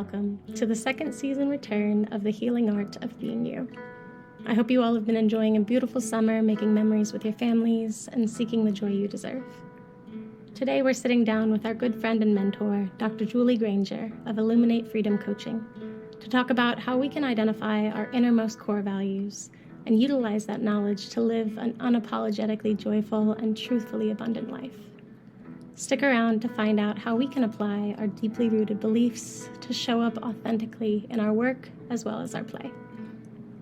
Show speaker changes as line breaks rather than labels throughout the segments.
welcome to the second season return of the healing art of being you. I hope you all have been enjoying a beautiful summer, making memories with your families, and seeking the joy you deserve. Today we're sitting down with our good friend and mentor, Dr. Granger of Illuminate Freedom Coaching, to talk about how we can identify our innermost core values and utilize that knowledge to live an unapologetically joyful and truthfully abundant life. Stick around to find out how we can apply our deeply rooted beliefs to show up authentically in our work as well as our play.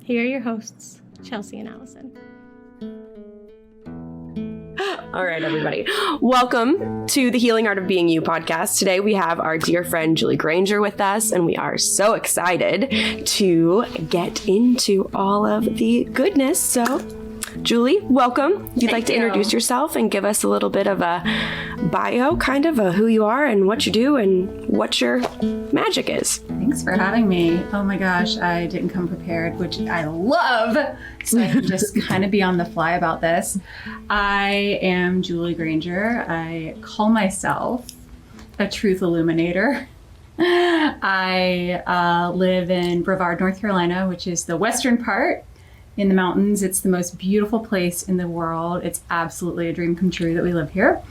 Here are your hosts, Chelsea and Allison.
All right, everybody. Welcome to the Healing Art of Being You podcast. Today we have our dear friend Julie Granger with us, and we are so excited to get into all of the goodness. So, Julie, welcome. If you'd like to introduce yourself and give us a little bit of a bio, kind of who you are and what you do and what your magic is.
Thanks for having me. Oh my gosh, I didn't come prepared, which I love. So I can just kind of be on the fly about this. I am Julie Granger. I call myself a truth illuminator. I live in Brevard, North Carolina, which is the western part in the mountains. It's the most beautiful place in the world. It's absolutely a dream come true that we live here.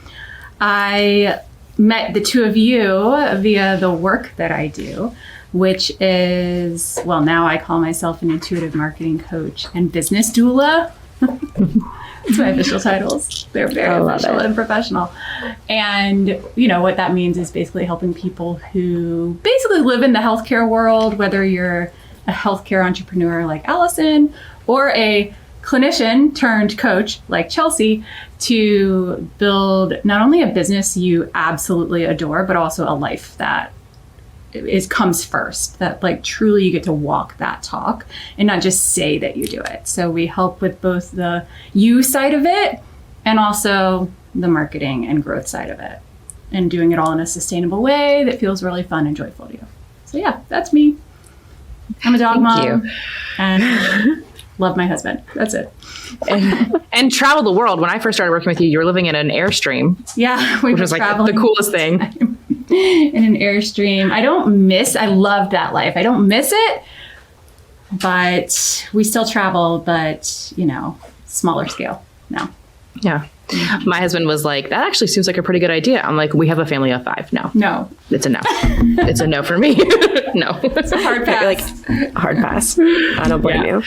I met the two of you via the work that I do, which is, well, now I call myself an intuitive marketing coach and business doula. That's my official titles. They're very official and professional. And, you know, what that means is basically helping people who basically live in the healthcare world, whether you're a healthcare entrepreneur like Allison or a clinician turned coach like Chelsea, to build not only a business you absolutely adore, but also a life that comes first, that like truly you get to walk that talk and not just say that you do it. So we help with both the you side of it and also the marketing and growth side of it, and doing it all in a sustainable way that feels really fun and joyful to you. So yeah, that's me. I'm a dog mom and love my husband. That's it.
And travel the world. When I first started working with you, you were living in an Airstream.
Yeah,
which was like the coolest thing.
In an Airstream. I love that life. I don't miss it, but we still travel, but you know, smaller scale now.
Yeah. My husband was like, that actually seems like a pretty good idea. I'm like, we have a family of 5. No. It's a no. It's a no for me. No.
It's a hard pass.
Like, hard pass. I don't blame you.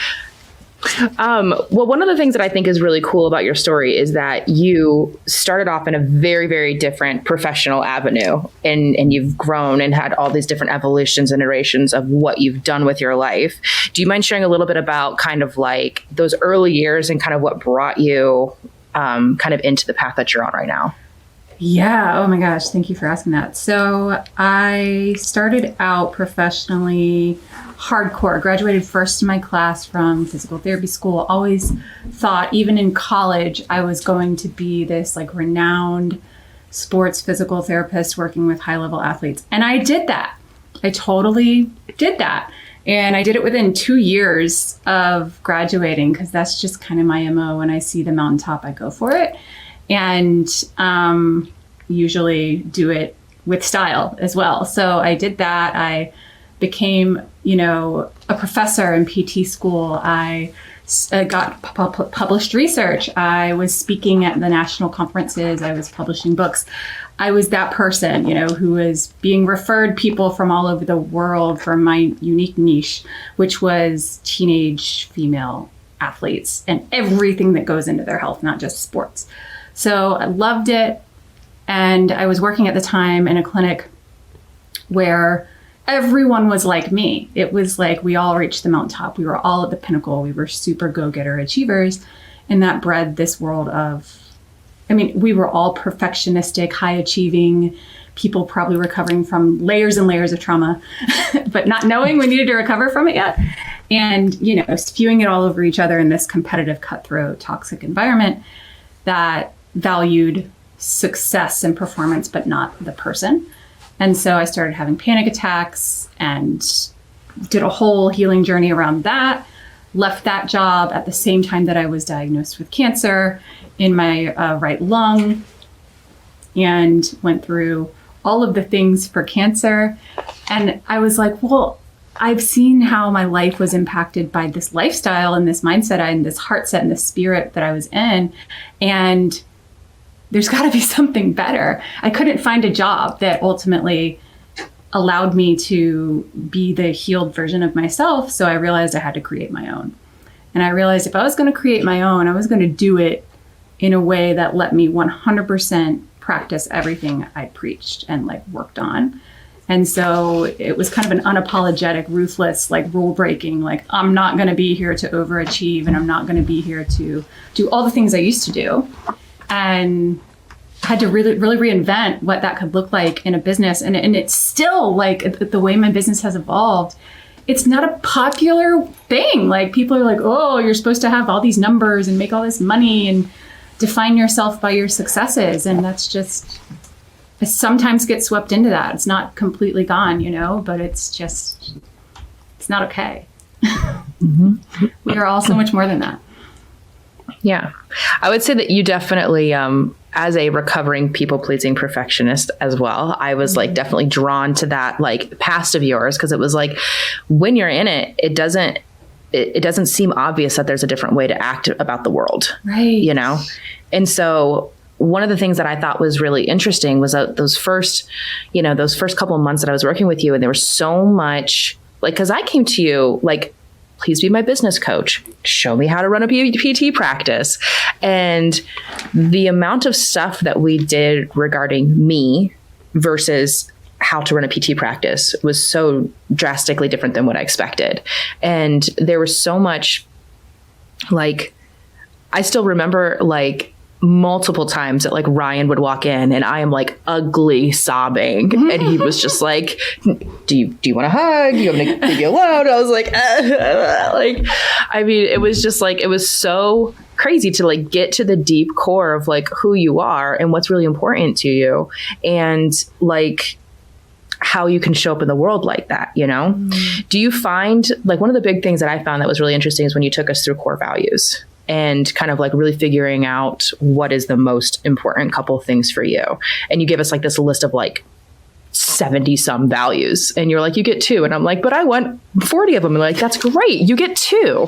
Well, one of the things that I think is really cool about your story is that you started off in a very, very different professional avenue, and you've grown and had all these different evolutions and iterations of what you've done with your life. Do you mind sharing a little bit about kind of like those early years and kind of what brought you kind of into the path that you're on right now?
Yeah. Oh my gosh. Thank you for asking that. So I started out professionally hardcore, graduated first in my class from physical therapy school. Always thought, even in college, I was going to be this like renowned sports physical therapist working with high level athletes. And I did that. I totally did that. And I did it within 2 years of graduating, because that's just kind of my MO. When I see the mountaintop, I go for it. And usually do it with style as well. So I did that. I became, a professor in PT school. I got published research. I was speaking at the national conferences. I was publishing books. I was that person, who was being referred people from all over the world for my unique niche, which was teenage female athletes and everything that goes into their health, not just sports. So I loved it. And I was working at the time in a clinic where everyone was like me. It was like we all reached the mountaintop. We were all at the pinnacle. We were super go-getter achievers. And that bred this world of, we were all perfectionistic, high-achieving people, probably recovering from layers and layers of trauma, but not knowing we needed to recover from it yet. And, spewing it all over each other in this competitive, cutthroat, toxic environment that valued success and performance, but not the person. And so I started having panic attacks and did a whole healing journey around that. Left that job at the same time that I was diagnosed with cancer in my right lung, and went through all of the things for cancer. And I was like, well, I've seen how my life was impacted by this lifestyle and this mindset and this heart set and this spirit that I was in. And there's got to be something better. I couldn't find a job that ultimately allowed me to be the healed version of myself. So I realized I had to create my own. And I realized if I was going to create my own, I was going to do it in a way that let me 100% practice everything I preached and like worked on. And so it was kind of an unapologetic, ruthless, like rule breaking, like I'm not going to be here to overachieve and I'm not going to be here to do all the things I used to do. And I had to really reinvent what that could look like in a business. And it's still like the way my business has evolved. It's not a popular thing. Like people are like, oh, you're supposed to have all these numbers and make all this money and define yourself by your successes. And that's just, I sometimes get swept into that. It's not completely gone, you know, but it's not okay. Mm-hmm. We are all so much more than that.
Yeah. I would say that you definitely, as a recovering people-pleasing perfectionist as well, I was like definitely drawn to that like past of yours, because it was like when you're in it, it doesn't seem obvious that there's a different way to act about the world.
Right.
You know? And so one of the things that I thought was really interesting was those first couple of months that I was working with you, and there was so much like, because I came to you like, please be my business coach. Show me how to run a PT practice. And the amount of stuff that we did regarding me versus how to run a PT practice was so drastically different than what I expected. And there was so much, like, I still remember like multiple times that like Ryan would walk in and I am like ugly sobbing and he was just like, do you want a hug? Do you want me to leave you alone? I was like, like, I mean, it was just like, it was so crazy to like get to the deep core of like who you are and what's really important to you and like how you can show up in the world like that, you know? Do you find like one of the big things that I found that was really interesting is when you took us through core values and kind of like really figuring out what is the most important couple things for you. And you give us like this list of like 70 some values and you're like, you get 2. And I'm like, but I want 40 of them. And like, that's great. You get 2.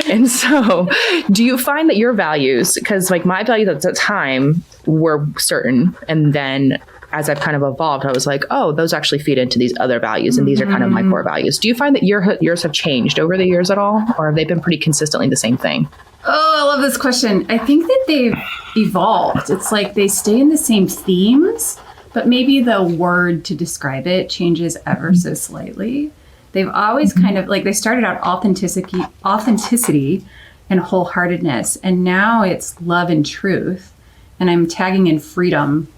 And so do you find that your values, because like my values at the time were certain. And then as I've kind of evolved, I was like, oh, those actually feed into these other values. And these are kind of my core values. Do you find that yours have changed over the years at all? Or have they been pretty consistently the same thing?
Oh, I love this question. I think that they've evolved. It's like they stay in the same themes, but maybe the word to describe it changes ever so slightly. They've always kind of like, they started out authenticity and wholeheartedness, and now it's love and truth. And I'm tagging in freedom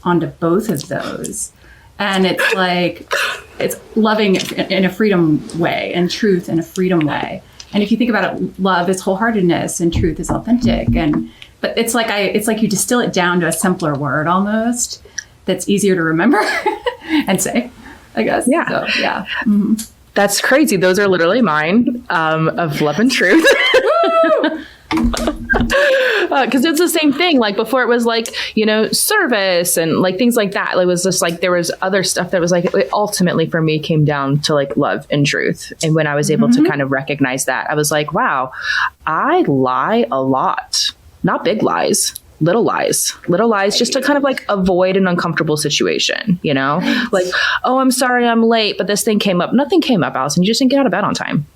onto both of those. And it's like, it's loving in a freedom way and truth in a freedom way. And if you think about it, love is wholeheartedness and truth is authentic. But it's like you distill it down to a simpler word almost that's easier to remember and say, I guess.
Yeah.
So, yeah. Mm-hmm.
That's crazy. Those are literally mine of love and truth. Because it's the same thing. Like before it was like, you know, service and like things like that. It was just like there was other stuff that was like it ultimately for me came down to like love and truth. And when I was able to kind of recognize that, I was like, wow, I lie a lot. Not big lies. Little lies just to kind of like avoid an uncomfortable situation, you know, like, oh, I'm sorry I'm late, but this thing came up. Nothing came up, Allison. You just didn't get out of bed on time.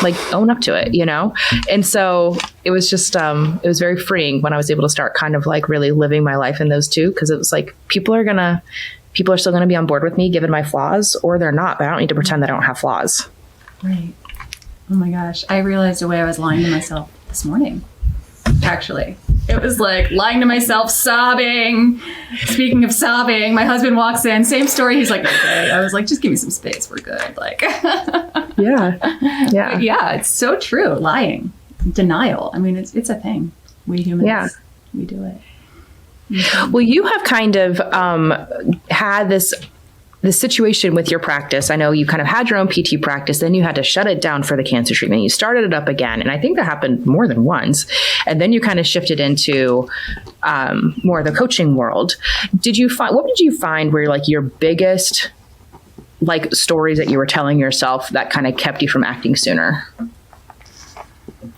Like own up to it, you know? And so it was just, it was very freeing when I was able to start kind of like really living my life in those two. Cause it was like, people are still going to be on board with me given my flaws or they're not, but I don't need to pretend that I don't have flaws.
Right. Oh my gosh. I realized the way I was lying to myself this morning. Actually, it was like lying to myself, sobbing. Speaking of sobbing, my husband walks in, same story. He's like, okay. I was like, just give me some space. We're good. Like, yeah. It's so true. Lying, denial. I mean, it's a thing. We humans, we do it. Mm-hmm.
Well, you have kind of had this the situation with your practice, I know you kind of had your own PT practice, then you had to shut it down for the cancer treatment. You started it up again. And I think that happened more than once. And then you kind of shifted into more of the coaching world. What did you find were like your biggest like stories that you were telling yourself that kind of kept you from acting sooner?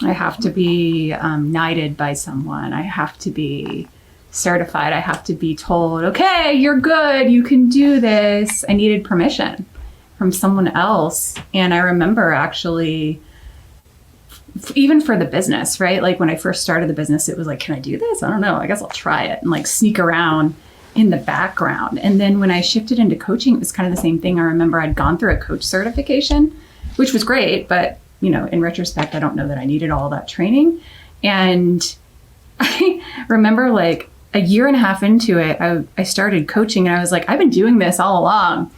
I have to be knighted by someone. I have to be certified. I have to be told, okay, you're good, you can do this. I needed permission from someone else. And I remember actually, even for the business, right? Like when I first started the business, it was like, can I do this? I don't know. I guess I'll try it and like sneak around in the background. And then when I shifted into coaching, it was kind of the same thing. I remember I'd gone through a coach certification, which was great, but you know, in retrospect, I don't know that I needed all that training. And I remember like a year and a half into it, I started coaching and I was like, I've been doing this all along.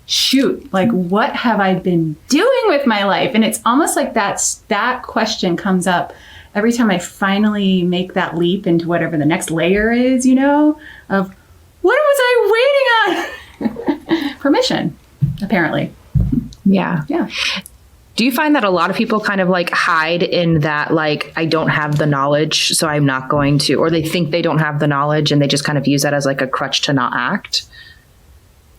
Shoot, like what have I been doing with my life? And it's almost like that question comes up every time I finally make that leap into whatever the next layer is, you know, of what was I waiting on? Permission, apparently.
Yeah.
Yeah.
Do you find that a lot of people kind of like hide in that, like, I don't have the knowledge, so I'm not going to, or they think they don't have the knowledge and they just kind of use that as like a crutch to not act?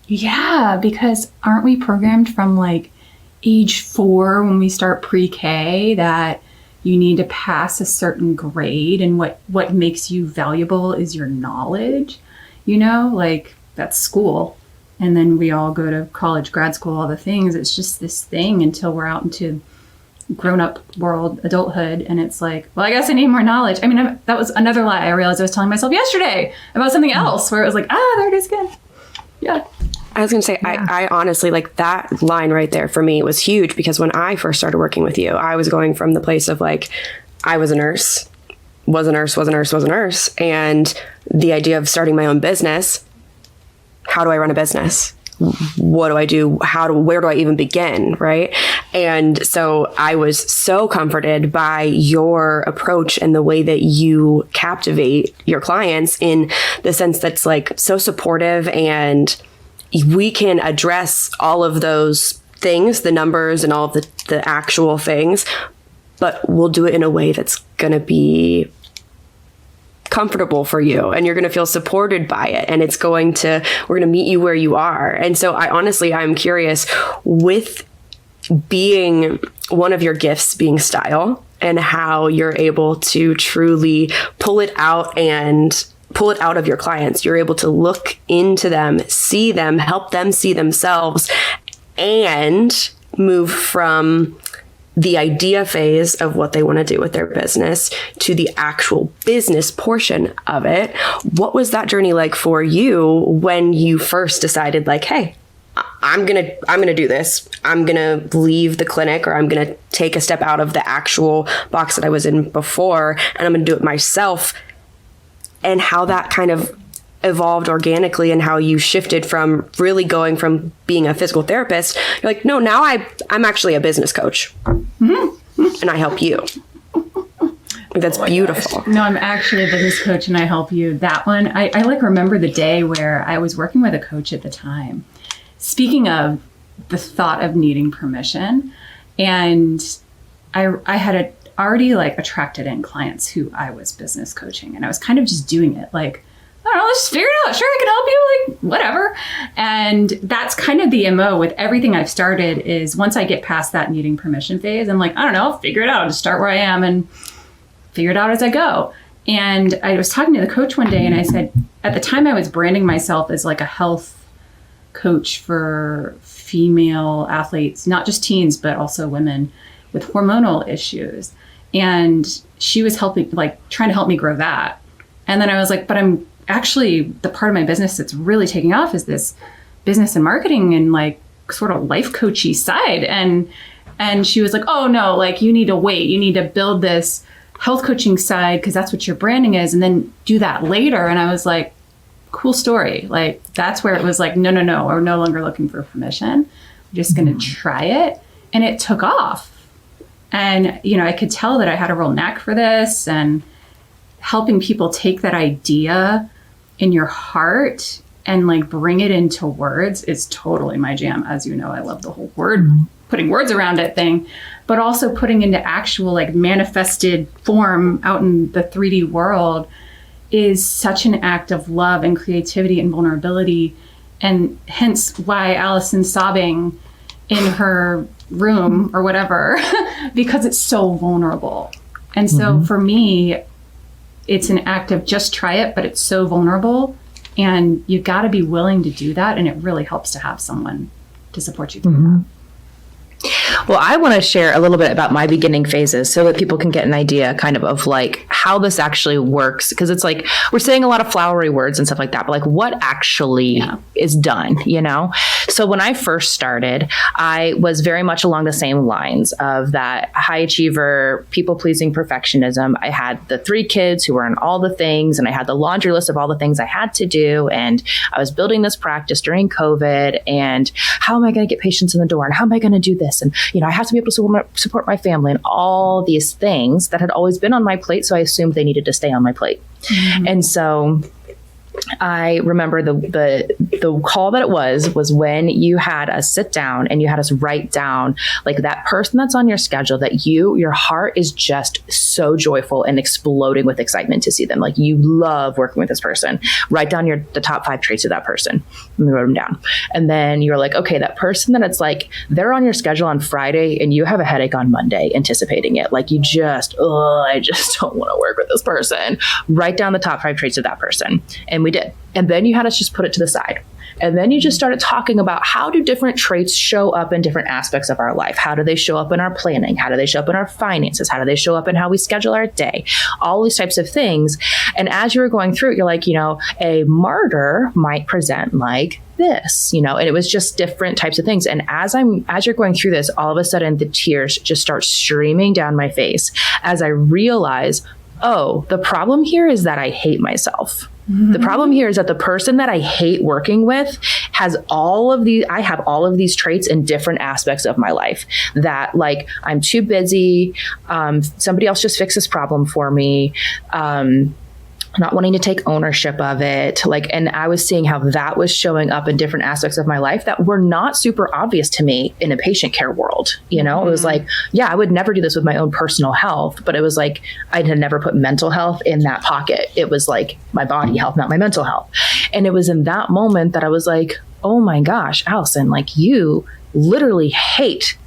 Yeah, because aren't we programmed from like age 4 when we start pre-K that you need to pass a certain grade and what makes you valuable is your knowledge, you know, like that's school. And then we all go to college, grad school, all the things. It's just this thing until we're out into grown-up world, adulthood. And it's like, well, I guess I need more knowledge. I mean, that was another lie I realized I was telling myself yesterday about something else where it was like, there it is again. Yeah.
I was going to say, yeah. I honestly, like that line right there for me was huge because when I first started working with you, I was going from the place of like, I was a nurse, was a nurse. And the idea of starting my own business, how do I run a business? What do I do? Where do I even begin? Right. And so I was so comforted by your approach and the way that you captivate your clients in the sense that's like so supportive, and we can address all of those things, the numbers and all of the actual things, but we'll do it in a way that's going to be comfortable for you, and you're going to feel supported by it, and we're going to meet you where you are. And so I'm curious, with being one of your gifts being style and how you're able to truly pull it out of your clients. You're able to look into them, see them, help them see themselves, and move from the idea phase of what they want to do with their business to the actual business portion of it. What was that journey like for you when you first decided like, hey, I'm going to do this. I'm going to leave the clinic, or I'm going to take a step out of the actual box that I was in before, and I'm going to do it myself, and how that kind of evolved organically and how you shifted from really going from being a physical therapist. You're like, no, now I'm actually a business coach, and I help you. That's beautiful.
Gosh. No, I'm actually a business coach and I help you. That one, I like remember the day where I was working with a coach at the time. Speaking of the thought of needing permission, and I had already like attracted in clients who I was business coaching, and I was kind of just doing it like, I don't know, let's just figure it out. Sure, I can help you, like whatever. And that's kind of the MO with everything I've started is once I get past that needing permission phase, I'm like, I don't know, I'll figure it out. I'll just start where I am and figure it out as I go. And I was talking to the coach one day and I said, at the time I was branding myself as like a health coach for female athletes, not just teens, but also women with hormonal issues. And she was trying to help me grow that. And then I was like, but I'm actually, the part of my business that's really taking off is this business and marketing and like sort of life coachy side. And she was like, oh no, like you need to wait. You need to build this health coaching side because that's what your branding is, and then do that later. And I was like, cool story. Like that's where it was like, no, we're no longer looking for permission. We're just going to try it. And it took off. And, you know, I could tell that I had a real knack for this, and helping people take that idea in your heart and like bring it into words is totally my jam. As you know, I love the whole word, putting words around it thing, but also putting into actual like manifested form out in the 3D world is such an act of love and creativity and vulnerability. And hence why Allison's sobbing in her room or whatever, because it's so vulnerable. And so for me, it's an act of just try it, but it's so vulnerable. And you got to be willing to do that. And it really helps to have someone to support you through that.
Well, I want to share a little bit about my beginning phases so that people can get an idea kind of like how this actually works. Because it's like, we're saying a lot of flowery words and stuff like that, but like what actually is done, you know? So when I first started, I was very much along the same lines of that high achiever, people-pleasing perfectionism. I had the 3 kids who were in all the things, and I had the laundry list of all the things I had to do. And I was building this practice during COVID, and how am I going to get patients in the door? And how am I going to do this? And, you know, I have to be able to support my family and all these things that had always been on my plate. So I assumed they needed to stay on my plate. And so I remember the call that it was when you had us sit down and you had us write down like that person that's on your schedule that your heart is just so joyful and exploding with excitement to see them. Like you love working with this person. Write down the top 5 traits of that person. And we wrote them down. And then you're like, okay, that person that it's like they're on your schedule on Friday and you have a headache on Monday anticipating it. Like you just, I just don't want to work with this person. Write down the top 5 traits of that person. And we did. And then you had us just put it to the side. And then you just started talking about how do different traits show up in different aspects of our life? How do they show up in our planning? How do they show up in our finances? How do they show up in how we schedule our day? All these types of things. And as you were going through it, you're like, you know, a martyr might present like this, you know, and it was just different types of things. And as you're going through this, all of a sudden the tears just start streaming down my face as I realize, oh, the problem here is that I hate myself. The problem here is that the person that I hate working with has I have all of these traits in different aspects of my life that like, I'm too busy. Somebody else just fix this problem for me. Not wanting to take ownership of it. Like, and I was seeing how that was showing up in different aspects of my life that were not super obvious to me in a patient care world. You know, it was like, yeah, I would never do this with my own personal health, but it was like, I had never put mental health in that pocket. It was like my body health, not my mental health. And it was in that moment that I was like, oh my gosh, Allison, like you literally hate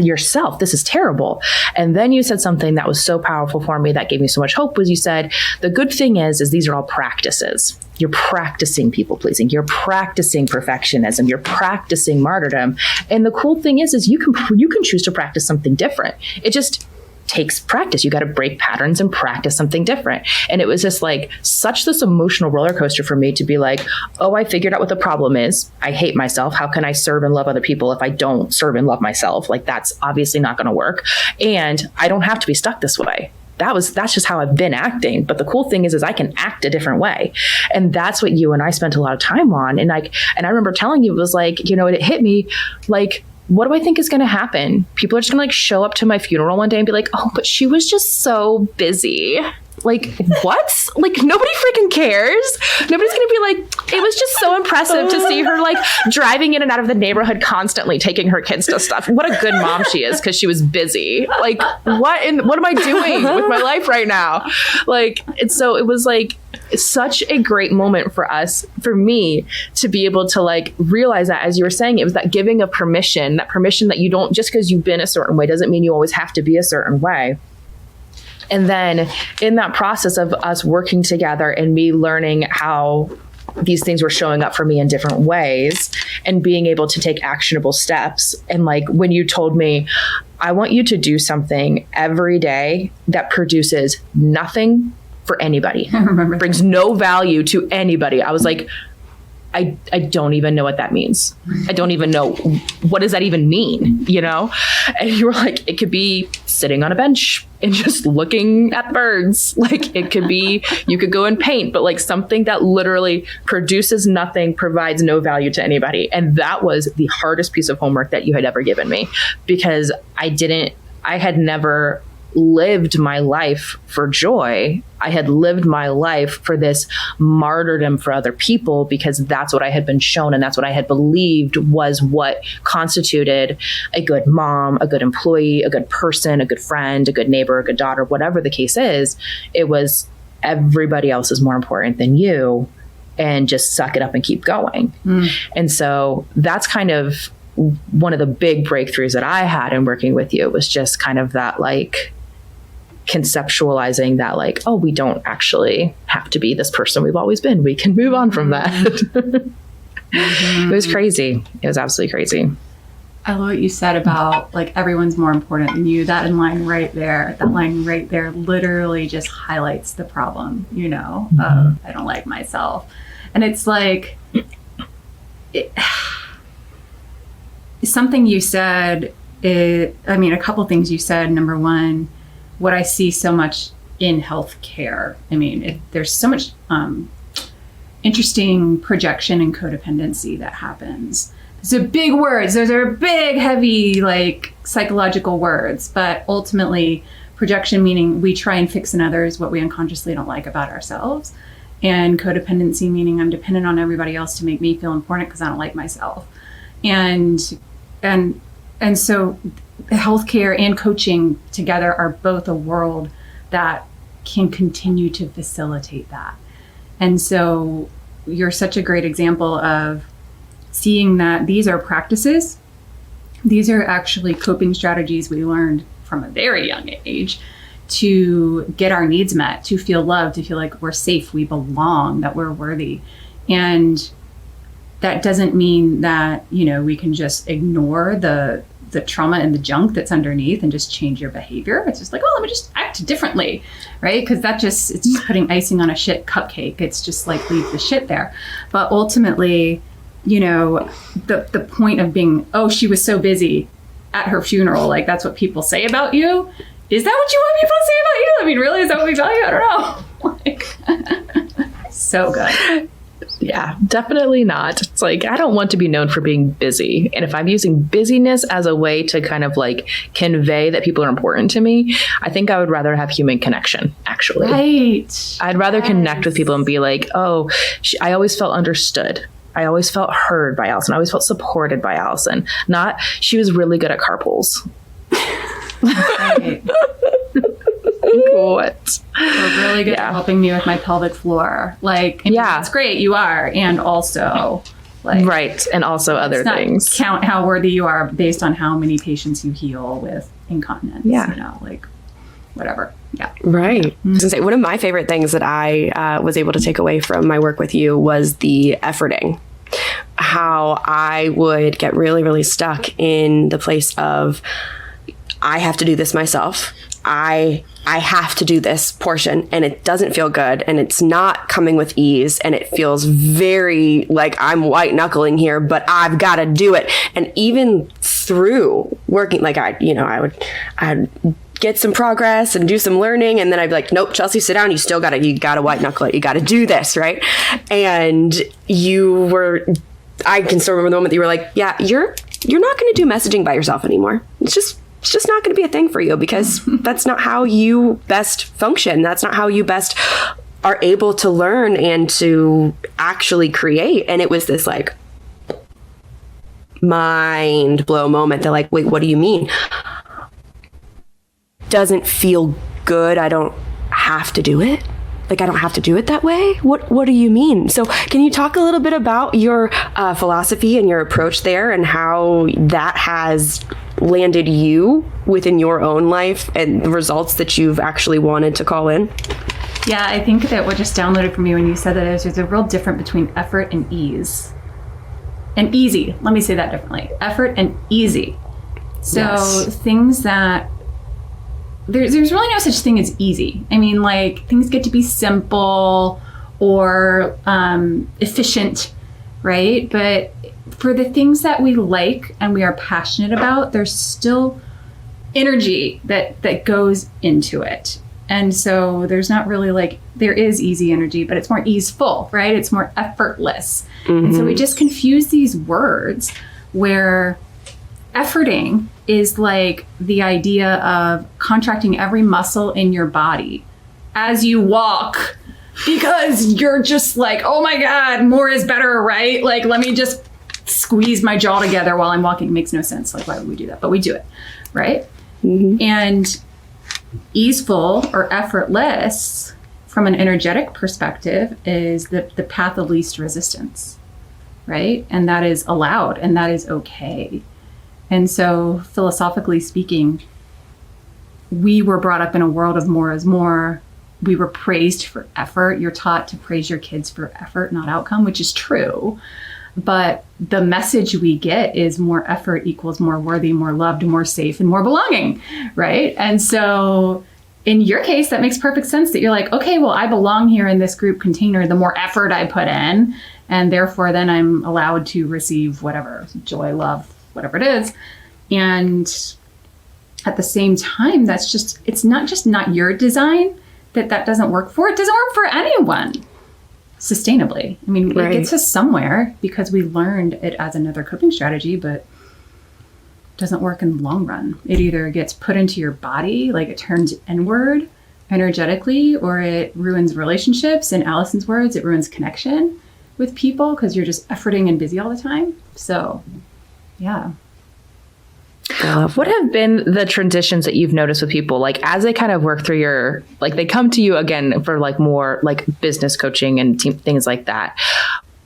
yourself. This is terrible. And then you said something that was so powerful for me that gave me so much hope was you said, the good thing is these are all practices. You're practicing people pleasing. You're practicing perfectionism. You're practicing martyrdom. And the cool thing is you can choose to practice something different. It just takes practice. You got to break patterns and practice something different. And it was just like such this emotional roller coaster for me to be like, oh, I figured out what the problem is. I hate myself. How can I serve and love other people if I don't serve and love myself? Like that's obviously not going to work. And I don't have to be stuck this way. That's just how I've been acting. But the cool thing is I can act a different way. And that's what you and I spent a lot of time on. And I remember telling you, it was like, you know, it hit me like, what do I think is going to happen? People are just going to like show up to my funeral one day and be like, oh, but she was just so busy. Like, what? Like, nobody freaking cares. Nobody's going to be like, it was just so impressive to see her like driving in and out of the neighborhood constantly, taking her kids to stuff. What a good mom she is because she was busy. Like, what am I doing with my life right now? Like, and so it was like such a great moment for me to be able to like realize that, as you were saying, it was that giving of permission, that you don't, just because you've been a certain way doesn't mean you always have to be a certain way. And then in that process of us working together and me learning how these things were showing up for me in different ways and being able to take actionable steps. And like when you told me, I want you to do something every day that produces nothing for anybody, brings no value to anybody. I was like, I don't even know what that means. I don't even know, what does that even mean, you know? And you were like, it could be sitting on a bench and just looking at birds. Like it could be, you could go and paint, but like something that literally produces nothing, provides no value to anybody. And that was the hardest piece of homework that you had ever given me, because I had never lived my life for joy. I had lived my life for this martyrdom for other people because that's what I had been shown and that's what I had believed was what constituted a good mom, a good employee, a good person, a good friend, a good neighbor, a good daughter, whatever the case is. It was everybody else is more important than you, and just suck it up and keep going. And so that's kind of one of the big breakthroughs that I had in working with you, was just kind of that like conceptualizing that like, oh, we don't actually have to be this person we've always been. We can move on from that. It was crazy. It was absolutely crazy.
I love what you said about like everyone's more important than you. That line right there literally just highlights the problem, you know, of I don't like myself. And it's like, something you said, a couple things you said. Number one, what I see so much in healthcare. I mean, there's so much interesting projection and codependency that happens. Those are big words. Those are big, heavy, like psychological words. But ultimately, projection meaning we try and fix in others what we unconsciously don't like about ourselves. And codependency meaning I'm dependent on everybody else to make me feel important because I don't like myself. And so healthcare and coaching together are both a world that can continue to facilitate that. And so you're such a great example of seeing that these are practices. These are actually coping strategies we learned from a very young age to get our needs met, to feel loved, to feel like we're safe, we belong, that we're worthy. And that doesn't mean that, you know, we can just ignore the trauma and the junk that's underneath and just change your behavior. It's just like, oh, let me just act differently, right? Because it's just putting icing on a shit cupcake. It's just like, leave the shit there. But ultimately, you know, the point of being, oh, she was so busy at her funeral, like that's what people say about you. Is that what you want people to say about you? I mean, really, is that what we value? I don't know. Like, so good.
Yeah, definitely not. It's like, I don't want to be known for being busy. And if I'm using busyness as a way to kind of like convey that people are important to me, I think I would rather have human connection, actually.
Right.
I'd rather connect with people and be like, oh, I always felt understood. I always felt heard by Allison. I always felt supported by Allison. Not, she was really good at carpools.
Right.
What?
You're really good at helping me with my pelvic floor. Like, yeah, that's great. You are. And also, like,
right. And also other things.
Count how worthy you are based on how many patients you heal with incontinence.
Yeah.
You know, like, whatever. Yeah.
Right. I was gonna say, one of my favorite things that I was able to take away from my work with you was the efforting. How I would get really, really stuck in the place of, I have to do this myself. I have to do this portion, and it doesn't feel good, and it's not coming with ease, and it feels very like I'm white knuckling here, but I've got to do it. And even through working, like I'd get some progress and do some learning, and then I'd be like, nope, Chelsea, sit down. You gotta white knuckle it. You gotta do this, right? And I can still remember the moment that you were like, yeah, you're not gonna do messaging by yourself anymore. It's just not going to be a thing for you, because that's not how you best function. That's not how you best are able to learn and to actually create. And it was this like mind blow moment that like, wait, what do you mean? Doesn't feel good. I don't have to do it. Like, I don't have to do it that way? What do you mean? So can you talk a little bit about your philosophy and your approach there, and how that has landed you within your own life and the results that you've actually wanted to call in?
Yeah, I think that what just downloaded for me when you said that is there's a real difference between effort and ease. And easy. Let me say that differently. Effort and easy. So yes. Things that there's really no such thing as easy. I mean, like, things get to be simple or efficient, right? But for the things that we like and we are passionate about, there's still energy that goes into it. And so there's not really like, there is easy energy, but it's more easeful, right? It's more effortless. Mm-hmm. And so we just confuse these words where efforting is like the idea of contracting every muscle in your body as you walk, because you're just like, oh my God, more is better, right? Like, let me just squeeze my jaw together while I'm walking. It makes no sense. Like, why would we do that? But we do it, right? Mm-hmm. And easeful or effortless from an energetic perspective is the path of least resistance, right? And that is allowed and that is okay. And so philosophically speaking, we were brought up in a world of more is more. We were praised for effort. You're taught to praise your kids for effort, not outcome, which is true. But the message we get is more effort equals more worthy, more loved, more safe, and more belonging, right? And so in your case, that makes perfect sense that you're like, okay, well, I belong here in this group container, the more effort I put in, and therefore then I'm allowed to receive whatever, joy, love, whatever it is. And at the same time, it's not your design that doesn't work for. It doesn't work for anyone sustainably. I mean, It gets us somewhere because we learned it as another coping strategy, but it doesn't work in the long run. It either gets put into your body, like it turns inward energetically, or it ruins relationships. In Allison's words, it ruins connection with people because you're just efforting and busy all the time. So, yeah.
What have been the transitions that you've noticed with people, like as they kind of work through they come to you again for like more like business coaching and things like that?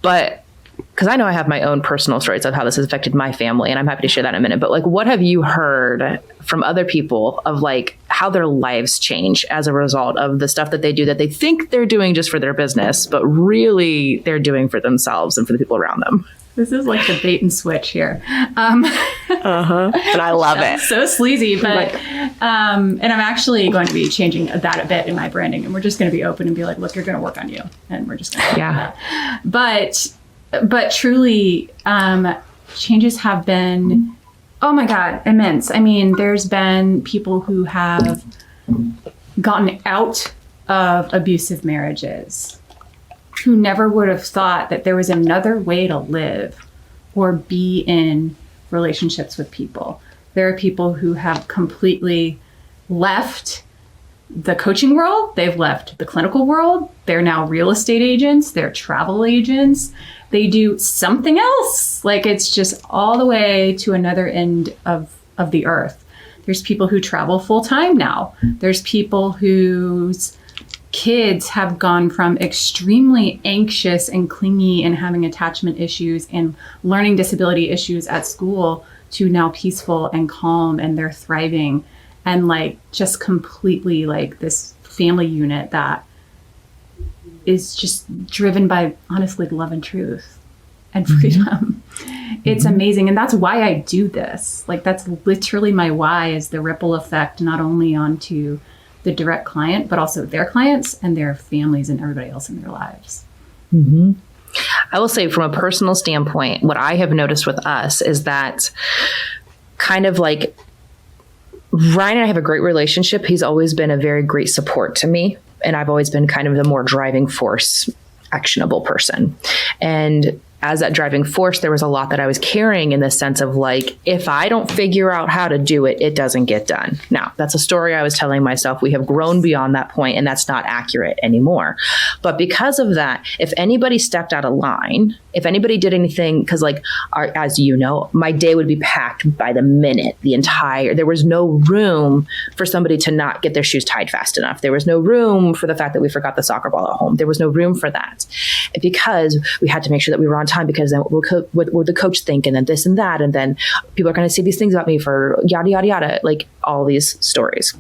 But because I know I have my own personal stories of how this has affected my family, and I'm happy to share that in a minute. But like, what have you heard from other people of like how their lives change as a result of the stuff that they do that they think they're doing just for their business, but really they're doing for themselves and for the people around them?
This is like the bait and switch here.
But I love it.
So sleazy, but and I'm actually going to be changing that a bit in my branding, and we're just going to be open and be like, look, you're going to work on you, and we're just going to that. But truly, changes have been, oh my God, immense. I mean, there's been people who have gotten out of abusive marriages who never would have thought that there was another way to live or be in relationships with people. There are people who have completely left the coaching world. They've left the clinical world. They're now real estate agents. They're travel agents. They do something else. Like, it's just all the way to another end of the earth. There's people who travel full time now. There's people whose kids have gone from extremely anxious and clingy and having attachment issues and learning disability issues at school to now peaceful and calm, and they're thriving and like just completely like this family unit that is just driven by honestly love and truth and freedom. It's amazing. And that's why I do this. Like, that's literally my why, is the ripple effect, not only onto the direct client, but also their clients and their families and everybody else in their lives.
Mm-hmm. I will say, from a personal standpoint, what I have noticed with us is that kind of like Ryan and I have a great relationship. He's always been a very great support to me. And I've always been kind of the more driving force, actionable person. And as that driving force, there was a lot that I was carrying in the sense of like, if I don't figure out how to do it, it doesn't get done. Now, that's a story I was telling myself. We have grown beyond that point, and that's not accurate anymore. But because of that, if anybody stepped out of line, if anybody did anything, because like, as you know, my day would be packed by the minute, there was no room for somebody to not get their shoes tied fast enough. There was no room for the fact that we forgot the soccer ball at home. There was no room for that, because we had to make sure that we were on time, because then what would the coach think, and then this and that, and then people are going to say these things about me for yada, yada, yada, like all these stories.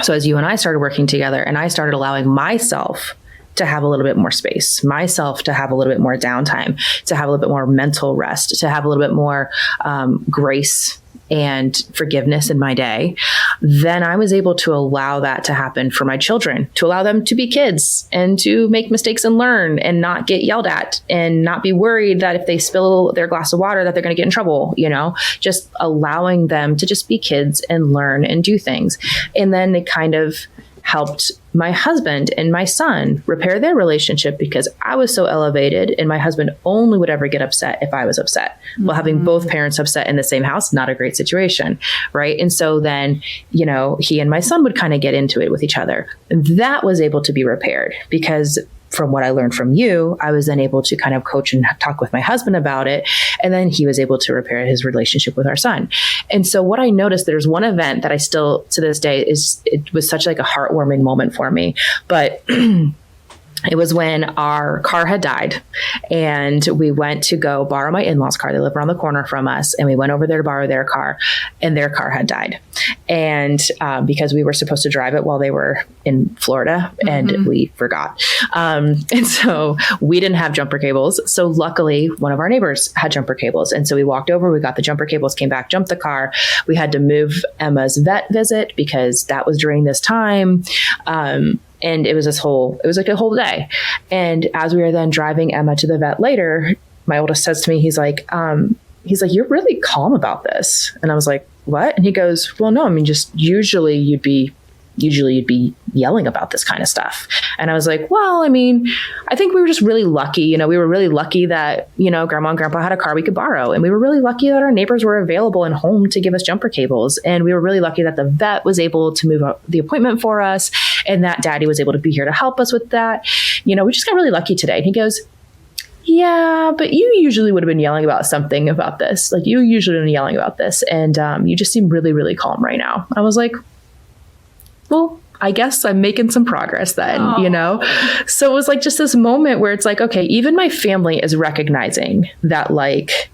So as you and I started working together, and I started allowing myself to have a little bit more space, myself to have a little bit more downtime, to have a little bit more mental rest, to have a little bit more grace and forgiveness in my day, then I was able to allow that to happen for my children, to allow them to be kids and to make mistakes and learn and not get yelled at and not be worried that if they spill their glass of water that they're going to get in trouble, just allowing them to just be kids and learn and do things. And then it kind of helped my husband and my son repair their relationship because I was so elevated, and my husband only would ever get upset if I was upset. Well, having both parents upset in the same house, not a great situation, right? And so then, you know, he and my son would kind of get into it with each other. And that was able to be repaired because from what I learned from you, I was then able to kind of coach and talk with my husband about it. And then he was able to repair his relationship with our son. And so what I noticed, there's one event that I still to this day it was such like a heartwarming moment for me, but it was when our car had died and we went to go borrow my in-laws' car. They live around the corner from us. And we went over there to borrow their car, and their car had died. And because we were supposed to drive it while they were in Florida, and we forgot. And so we didn't have jumper cables. So luckily one of our neighbors had jumper cables. And so we walked over, we got the jumper cables, came back, jumped the car. We had to move Emma's vet visit because that was during this time. And it was like a whole day. And as we were then driving Emma to the vet later, my oldest says to me, he's like, you're really calm about this. And I was like, what? And he goes, well, no, I mean, just usually you'd be yelling about this kind of stuff. And I was like, well, I mean, I think we were just really lucky. You know, we were really lucky that, you know, grandma and grandpa had a car we could borrow. And we were really lucky that our neighbors were available and home to give us jumper cables. And we were really lucky that the vet was able to move up the appointment for us and that daddy was able to be here to help us with that. You know, we just got really lucky today. And he goes, yeah, but you usually would have been yelling about something about this. Like you usually would have been yelling about this. And you just seem really, really calm right now. I was like, well, I guess I'm making some progress then, you know? So it was like just this moment where it's like, okay, even my family is recognizing that like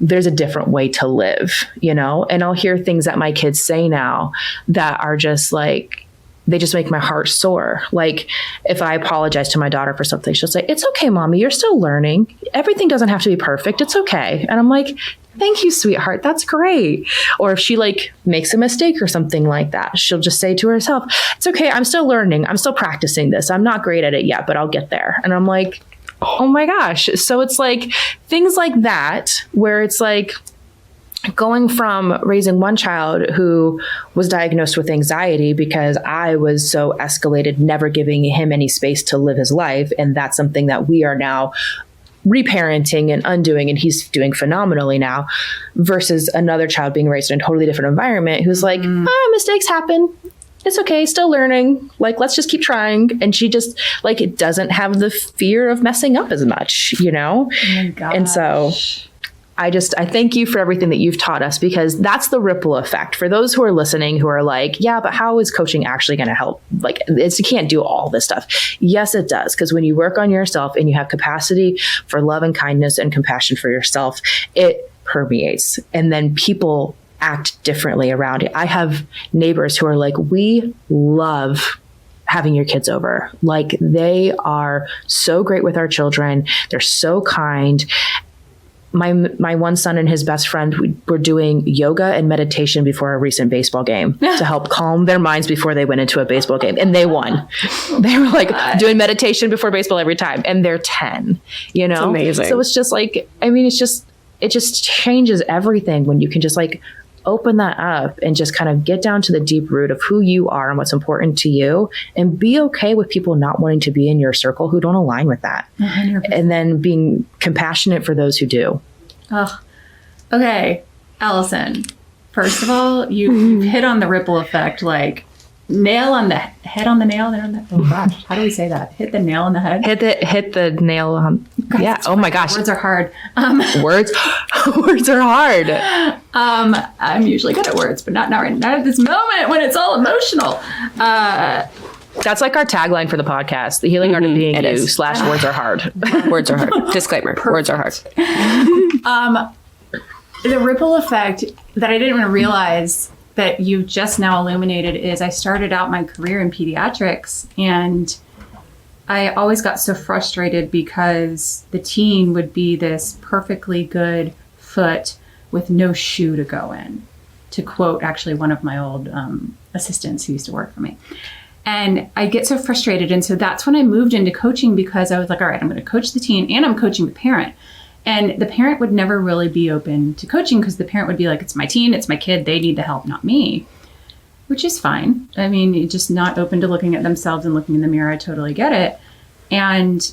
there's a different way to live, you know? And I'll hear things that my kids say now that are just like, they just make my heart sore. Like if I apologize to my daughter for something, she'll say, it's okay, mommy, you're still learning. Everything doesn't have to be perfect. It's okay. And I'm like, thank you, sweetheart. That's great. Or if she like makes a mistake or something like that, she'll just say to herself, it's okay. I'm still learning. I'm still practicing this. I'm not great at it yet, but I'll get there. And I'm like, oh my gosh. So it's like things like that, where it's like, going from raising one child who was diagnosed with anxiety because I was so escalated, never giving him any space to live his life. And that's something that we are now reparenting and undoing, and he's doing phenomenally now, versus another child being raised in a totally different environment who's like, mistakes happen. It's okay, still learning. Like, let's just keep trying. And she just like, it doesn't have the fear of messing up as much, you know?
Oh my gosh.
And so I thank you for everything that you've taught us, because that's the ripple effect for those who are listening, who are like, yeah, but how is coaching actually going to help? Like, you can't do all this stuff. Yes, it does. Because when you work on yourself and you have capacity for love and kindness and compassion for yourself, it permeates, and then people act differently around it. I have neighbors who are like, we love having your kids over. Like, they are so great with our children. They're so kind. My one son and his best friend were doing yoga and meditation before a recent baseball game to help calm their minds before they went into a baseball game. And they won. They were like doing meditation before baseball every time. And they're 10, you know? It's
amazing.
So it's just like, I mean, it just changes everything when you can just like open that up and just kind of get down to the deep root of who you are and what's important to you, and be okay with people not wanting to be in your circle who don't align with that.
100%.
And then being compassionate for those who do.
Oh, okay. Allison, first of all, you've hit on the ripple effect, like nail on the head on the nail there on the, oh gosh, how do we say that? Hit the nail on the head?
Hit the nail on.
God,
yeah. Oh my gosh.
Words are hard.
Words are hard.
I'm usually good at words, but not at this moment when it's all emotional.
That's like our tagline for the podcast, the healing art of being you / words are hard.
Words are hard. Disclaimer.
Perfect.
Words are hard.
The ripple effect that I didn't even realize that you just now illuminated is I started out my career in pediatrics, and I always got so frustrated because the teen would be this perfectly good foot with no shoe to go in, to quote actually one of my old assistants who used to work for me. And I get so frustrated. And so that's when I moved into coaching, because I was like, all right, I'm going to coach the teen and I'm coaching the parent. And the parent would never really be open to coaching, because the parent would be like, it's my teen, it's my kid, they need the help, not me. which is fine. I mean, you're just not open to looking at themselves and looking in the mirror. I totally get it. And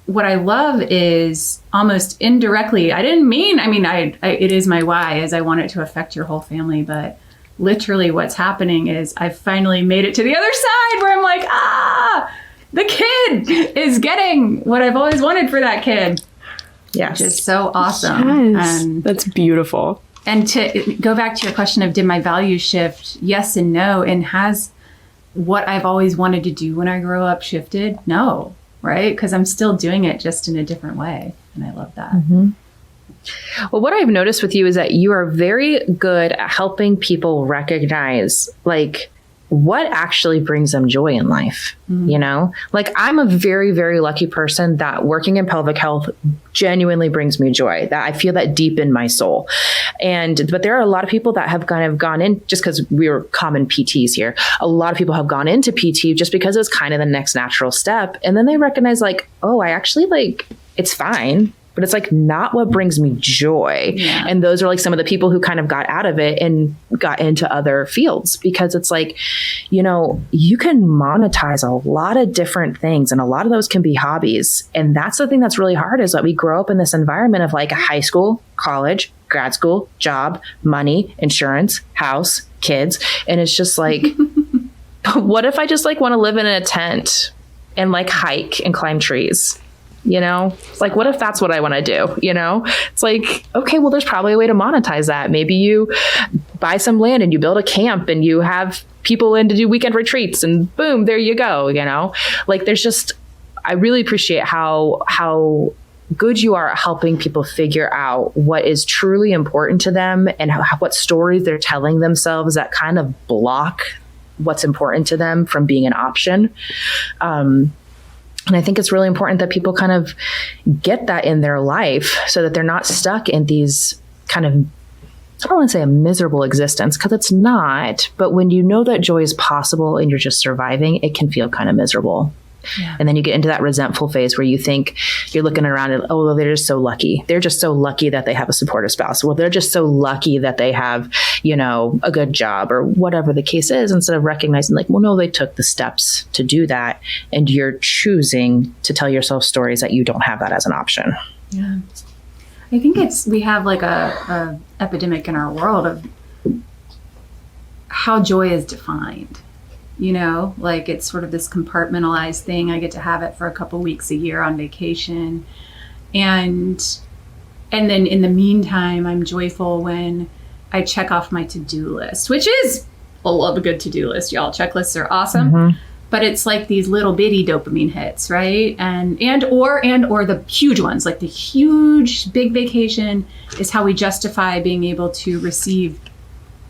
what I love is almost indirectly, I didn't mean, it is my why, is I want it to affect your whole family. But literally what's happening is I've finally made it to the other side where I'm like, the kid is getting what I've always wanted for that kid.
Yes.
Which is so awesome.
Yes. That's beautiful.
And to go back to your question of did my values shift? Yes and no. And has what I've always wanted to do when I grow up shifted? No, right? Because I'm still doing it just in a different way. And I love that.
Mm-hmm. Well, what I've noticed with you is that you are very good at helping people recognize like what actually brings them joy in life. You know, like I'm a very, very lucky person that working in pelvic health genuinely brings me joy, that I feel that deep in my soul. But there are a lot of people that have kind of gone in just because we were common PTs here. A lot of people have gone into PT just because it was kind of the next natural step. And then they recognize like, oh, I actually like, it's fine. But it's like not what brings me joy. Yeah. And those are like some of the people who kind of got out of it and got into other fields, because it's like, you know, you can monetize a lot of different things and a lot of those can be hobbies. And that's the thing that's really hard, is that we grow up in this environment of like a high school, college, grad school, job, money, insurance, house, kids. And it's just like, what if I just like want to live in a tent and like hike and climb trees? You know, it's like, what if that's what I want to do? You know, it's like, okay, well, there's probably a way to monetize that. Maybe you buy some land and you build a camp and you have people in to do weekend retreats and boom, there you go. You know, like there's just, I really appreciate how good you are at helping people figure out what is truly important to them and what stories they're telling themselves that kind of block what's important to them from being an option. And I think it's really important that people kind of get that in their life so that they're not stuck in these kind of, I don't want to say a miserable existence, because it's not. But when you know that joy is possible and you're just surviving, it can feel kind of miserable. Yeah. And then you get into that resentful phase where you think you're looking around and, oh, well, they're just so lucky. They're just so lucky that they have a supportive spouse. Well, they're just so lucky that they have, you know, a good job or whatever the case is, instead of recognizing like, well, no, they took the steps to do that. And you're choosing to tell yourself stories that you don't have that as an option.
Yeah. I think we have like a epidemic in our world of how joy is defined. You know, like it's sort of this compartmentalized thing. I get to have it for a couple weeks a year on vacation. And then in the meantime, I'm joyful when I check off my to-do list, which is, I love a good to-do list, y'all. Checklists are awesome. Mm-hmm. But it's like these little bitty dopamine hits, right? And or the huge ones, like the huge big vacation is how we justify being able to receive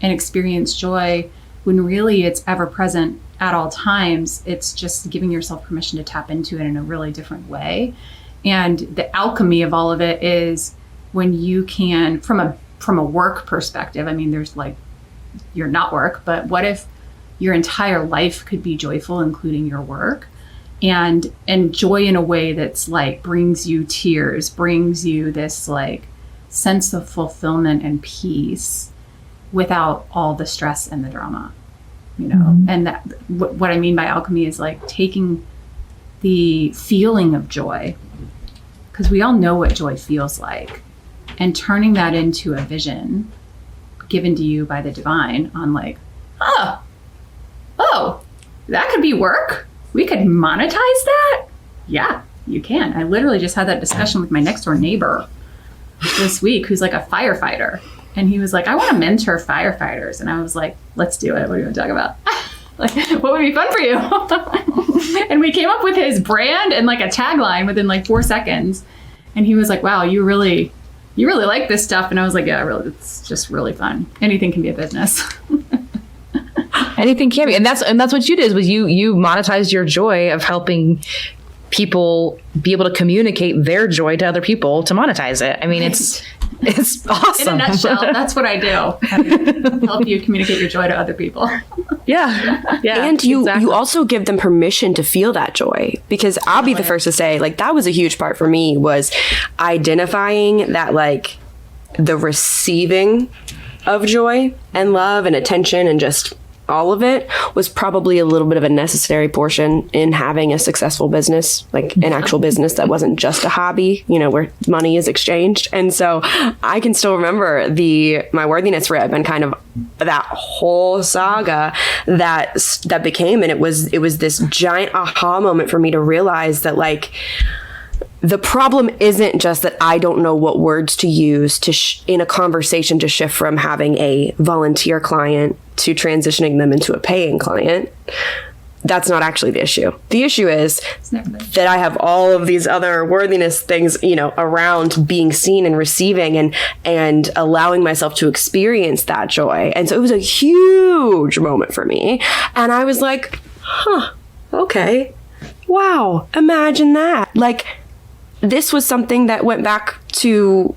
and experience joy, when really it's ever present at all times. It's just giving yourself permission to tap into it in a really different way. And the alchemy of all of it is when you can, from a work perspective, I mean, there's like, you're not work, but what if your entire life could be joyful, including your work, and joy in a way that's like brings you tears, brings you this like sense of fulfillment and peace, without all the stress and the drama, you know. Mm-hmm. And that what I mean by alchemy is like taking the feeling of joy, because we all know what joy feels like, and turning that into a vision given to you by the divine on like, oh, that could be work. We could monetize that. Yeah, you can. I literally just had that discussion with my next door neighbor this week, who's like a firefighter. And he was like, I want to mentor firefighters. And I was like, let's do it. What do you want to talk about? Like, what would be fun for you? And we came up with his brand and like a tagline within like 4 seconds. And he was like, wow, you really like this stuff. And I was like, yeah, really, it's just really fun. Anything can be a business.
Anything can be. And that's what you did, was you monetized your joy of helping people be able to communicate their joy to other people to monetize it. I mean, it's awesome.
In a nutshell, that's what I do. Help you communicate your joy to other people.
Yeah. And you also give them permission to feel that joy, because I'll be the first to say, like, that was a huge part for me, was identifying that, like, the receiving of joy and love and attention and just all of it was probably a little bit of a necessary portion in having a successful business, like an actual business that wasn't just a hobby, where money is exchanged. And so I can still remember my worthiness rib and kind of that whole saga that became, and it was this giant aha moment for me to realize that, like, the problem isn't just that I don't know what words to use in a conversation to shift from having a volunteer client to transitioning them into a paying client. That's not actually the issue. The issue is that I have all of these other worthiness things, around being seen and receiving and allowing myself to experience that joy. And so it was a huge moment for me. And I was like, okay, wow, imagine that. Like, this was something that went back to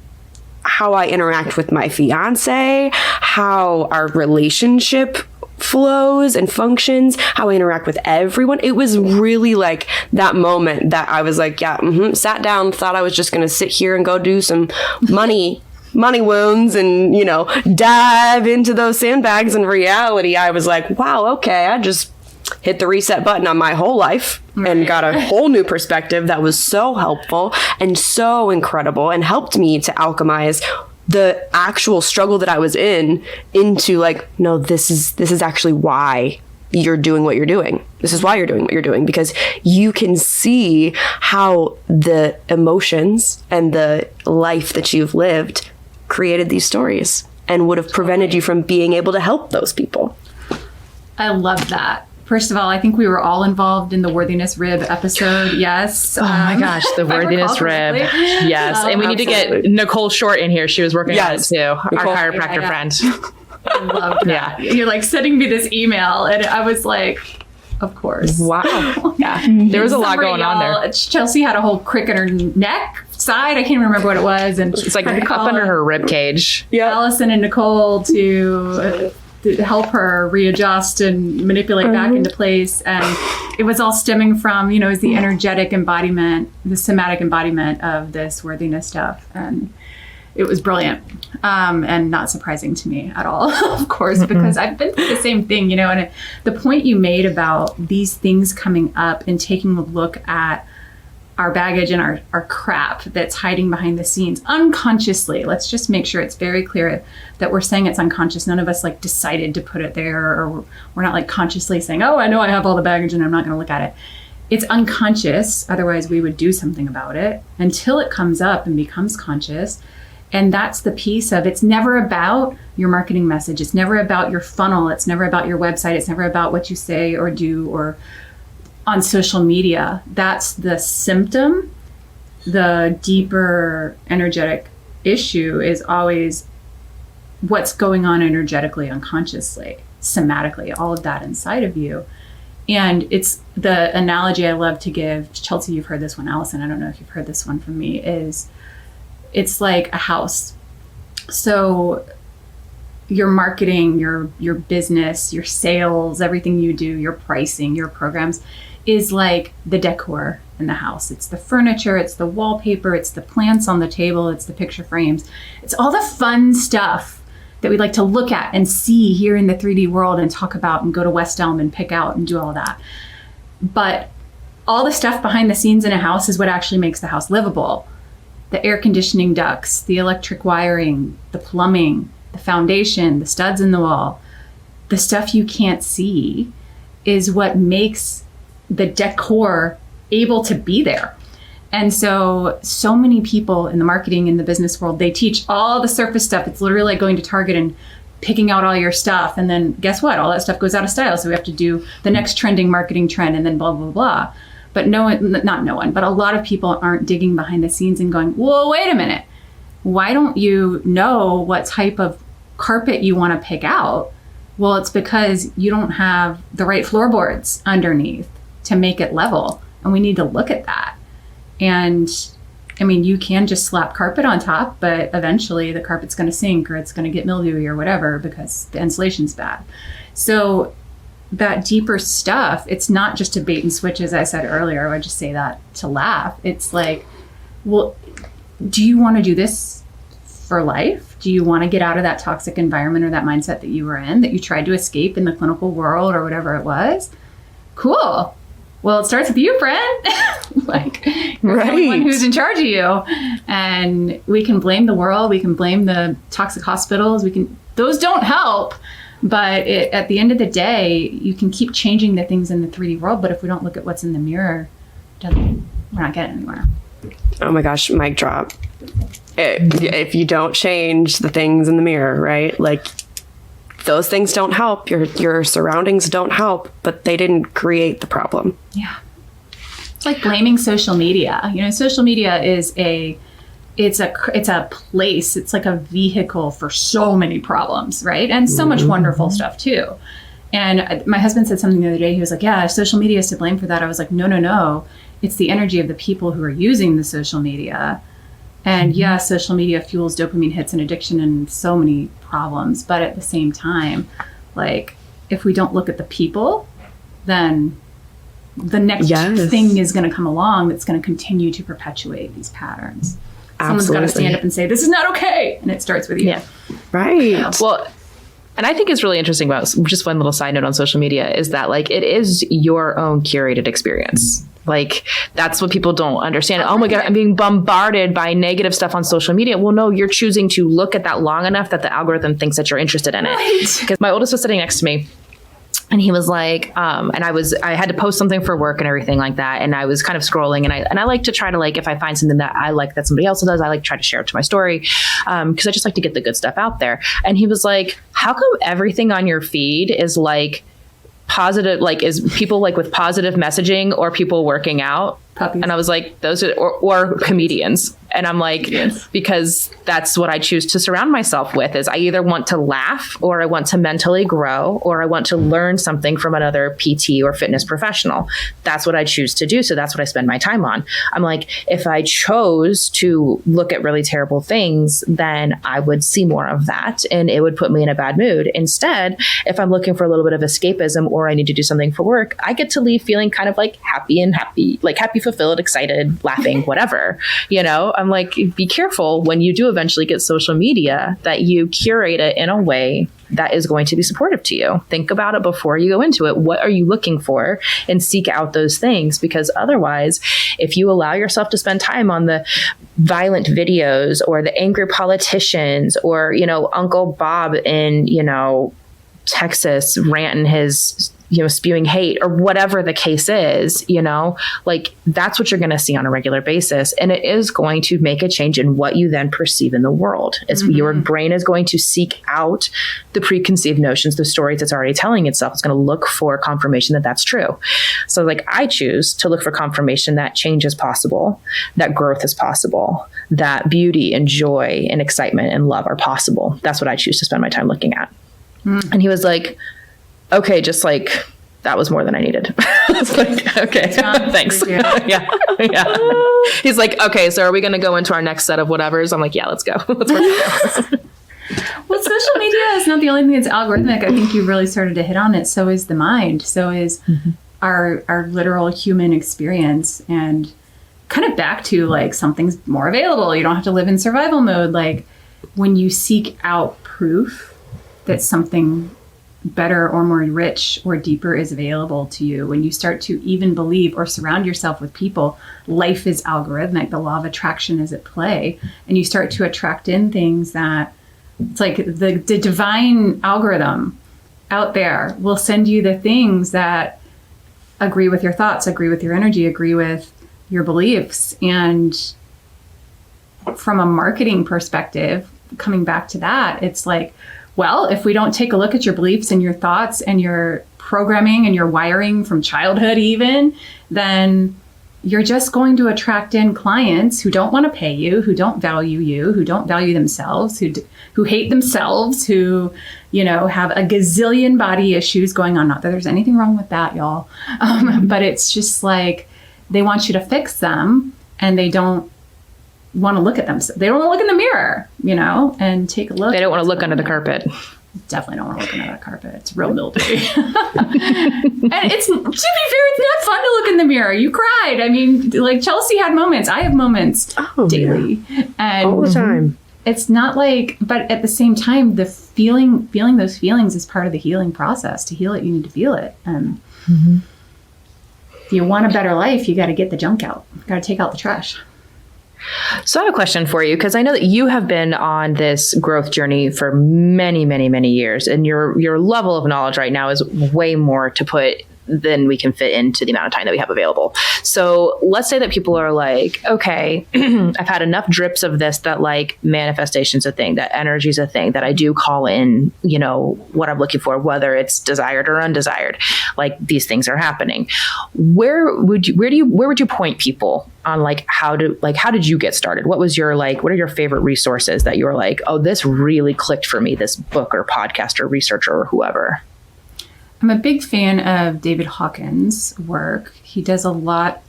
how I interact with my fiance, how our relationship flows and functions, how I interact with everyone. It was really like that moment that I was like, sat down, thought I was just going to sit here and go do some money wounds and, dive into those sandbags. In reality, I was like, wow, okay, I just hit the reset button on my whole life and got a whole new perspective that was so helpful and so incredible and helped me to alchemize the actual struggle that I was into like, no, this is actually why you're doing what you're doing. This is why you're doing what you're doing, because you can see how the emotions and the life that you've lived created these stories and would have prevented you from being able to help those people.
I love that. First of all, I think we were all involved in the Worthiness Rib episode. Yes.
Oh my gosh, the Worthiness Rib. Yes. And we need to get Nicole Short in here. She was working on it too. Our chiropractor friend.
I loved that. Yeah. You're like sending me this email and I was like, of course.
Wow.
Yeah.
There was a lot going on there.
Chelsea had a whole crick in her neck side. I can't remember what it was. And
it's like up under her rib cage.
Yeah. Allison and Nicole to help her readjust and manipulate back into place. And it was all stemming from, is the energetic embodiment, the somatic embodiment of this worthiness stuff. And it was brilliant. And not surprising to me at all, of course, because I've been through the same thing, and the point you made about these things coming up and taking a look at our baggage and our crap that's hiding behind the scenes unconsciously. Let's just make sure it's very clear that we're saying it's unconscious. None of us like decided to put it there, or we're not like consciously saying, oh, I know I have all the baggage and I'm not going to look at it. It's unconscious. Otherwise we would do something about it until it comes up and becomes conscious. And that's the piece of, it's never about your marketing message. It's never about your funnel. It's never about your website. It's never about what you say or do or on social media. That's the symptom. The deeper energetic issue is always what's going on energetically, unconsciously, somatically, all of that inside of you. And it's the analogy I love to give. Chelsea, you've heard this one. Allison, I don't know if you've heard this one from me, is it's like a house. So your marketing, your business, your sales, everything you do, your pricing, your programs is like the decor in the house. It's the furniture, it's the wallpaper, it's the plants on the table, it's the picture frames. It's all the fun stuff that we like to look at and see here in the 3D world and talk about and go to West Elm and pick out and do all that. But all the stuff behind the scenes in a house is what actually makes the house livable. The air conditioning ducts, the electric wiring, the plumbing, the foundation, the studs in the wall, the stuff you can't see is what makes the decor able to be there. And so many people in the marketing, in the business world, they teach all the surface stuff. It's literally like going to Target and picking out all your stuff. And then guess what? All that stuff goes out of style. So we have to do the next trending marketing trend and then blah, blah, blah. But but a lot of people aren't digging behind the scenes and going, whoa, wait a minute. Why don't you know what type of carpet you want to pick out? Well, it's because you don't have the right floorboards underneath to make it level. And we need to look at that. And I mean, you can just slap carpet on top, but eventually the carpet's going to sink or it's going to get mildewy or whatever because the insulation's bad. So that deeper stuff, it's not just a bait and switch, as I said earlier. I just say that to laugh. It's like, well, do you want to do this for life? Do you want to get out of that toxic environment or that mindset that you were in, that you tried to escape in the clinical world or whatever it was? Cool. Well, it starts with you, friend. Like, you're the only one who's in charge of you. And we can blame the world. We can blame the toxic hospitals. Those don't help. But at the end of the day, you can keep changing the things in the 3D world. But if we don't look at what's in the mirror, we're not getting anywhere.
Oh my gosh, mic drop. If you don't change the things in the mirror, right? Like, those things don't help. Your surroundings don't help, but they didn't create the problem.
Yeah. It's like blaming social media. You know, social media is it's a place. It's like a vehicle for so many problems, right? And so much wonderful stuff too. And my husband said something the other day. He was like, yeah, social media is to blame for that. I was like, no. It's the energy of the people who are using the social media. And yeah, social media fuels dopamine hits and addiction and so many problems. But at the same time, like, if we don't look at the people, then the next thing is going to come along that's going to continue to perpetuate these patterns. Someone's got to stand up and say, this is not okay. And it starts with you.
Yeah. Right.
Well, and I think it's really interesting about just one little side note on social media is that, like, it is your own curated experience. Like, that's what people don't understand. Oh my God, I'm being bombarded by negative stuff on social media. Well, no, you're choosing to look at that long enough that the algorithm thinks that you're interested in it. Because my oldest was sitting next to me. And he was like, and I had to post something for work and everything like that. And I was kind of scrolling, and I like to try to, like, if I find something that I like that somebody else does, I like to try to share it to my story. Because I just like to get the good stuff out there. And he was like, how come everything on your feed is like positive, like, is people like with positive messaging or people working out?
Puppies.
And I was like, those are, or comedians. And I'm like, because that's what I choose to surround myself with, is I either want to laugh, or I want to mentally grow, or I want to learn something from another PT or fitness professional. That's what I choose to do. So that's what I spend my time on. I'm like, if I chose to look at really terrible things, then I would see more of that and it would put me in a bad mood. Instead, if I'm looking for a little bit of escapism, or I need to do something for work, I get to leave feeling kind of like happy, fulfilled, excited, laughing, whatever, you know. I'm like, be careful when you do eventually get social media that you curate it in a way that is going to be supportive to you. Think about it before you go into it. What are you looking for? And seek out those things, because otherwise, if you allow yourself to spend time on the violent videos or the angry politicians, or, you know, Uncle Bob in, you know, Texas ranting his, you know, spewing hate, or whatever the case is, you know, like, that's what you're going to see on a regular basis. And it is going to make a change in what you then perceive in the world. Your brain is going to seek out the preconceived notions, the stories it's already telling itself. It's going to look for confirmation that that's true. So, like, I choose to look for confirmation that change is possible, that growth is possible, that beauty and joy and excitement and love are possible. That's what I choose to spend my time looking at. And he was like, okay, just like, that was more than I needed. I was like, okay, thanks. Yeah. He's like, okay, so are we going to go into our next set of whatevers? I'm like, yeah, let's go. Let's work it out.
Well, social media is not the only thing that's algorithmic. I think you really started to hit on it. So is the mind. So is our literal human experience. And kind of back to, like, something's more available. You don't have to live in survival mode. Like, when you seek out proof that something better or more rich or deeper is available to you, when you start to even believe or surround yourself with people, life is algorithmic, the law of attraction is at play, and you start to attract in things that, it's like the divine algorithm out there will send you the things that agree with your thoughts, agree with your energy, agree with your beliefs. And from a marketing perspective, coming back to that, it's like, well, if we don't take a look at your beliefs and your thoughts and your programming and your wiring from childhood even, then you're just going to attract in clients who don't want to pay you, who don't value you, who don't value themselves, who hate themselves, who, you know, have a gazillion body issues going on. Not that there's anything wrong with that, y'all. But it's just like, they want you to fix them, and they don't want to look at them. They don't want to look in the mirror, you know, and take a look.
They don't want to look under the carpet.
Definitely don't want to look under the carpet. It's real mildewy. And it's, to be fair, it's not fun to look in the mirror. You cried. I mean, like, Chelsea had moments. I have moments daily. And
all the time.
it's not like, but at the same time, the feeling those feelings is part of the healing process. To heal it, you need to feel it. If you want a better life, you got to get the junk out. You got to take out the trash.
So I have a question for you, because I know that you have been on this growth journey for many, many, many years, and your level of knowledge right now is way more to put than we can fit into the amount of time that we have available. So let's say that people are like, okay, I've had enough drips of this, that like manifestation's a thing, that energy's a thing, that I do call in, you know, what I'm looking for, whether it's desired or undesired, like these things are happening. Where would you point people on like how did you get started? What was your what are your favorite resources that you were like, oh, this really clicked for me, this book or podcast or researcher or whoever?
I'm a big fan of David Hawkins' work. He does a lot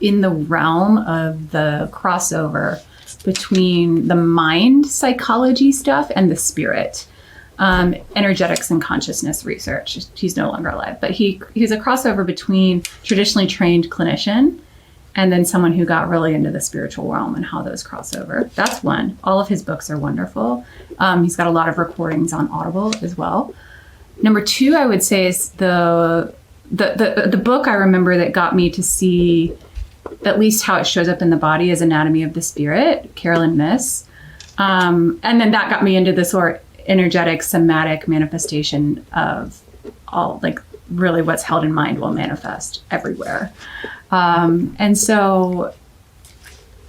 in the realm of the crossover between the mind psychology stuff and the spirit, energetics and consciousness research. He's no longer alive, but he's a crossover between traditionally trained clinician and then someone who got really into the spiritual realm and how those cross over. That's one. All of his books are wonderful. He's got a lot of recordings on Audible as well. Number two, I would say, is the book I remember that got me to see at least how it shows up in the body is Anatomy of the Spirit, Carolyn Miss. And then that got me into the sort of energetic, somatic manifestation of all, like, really what's held in mind will manifest everywhere. And so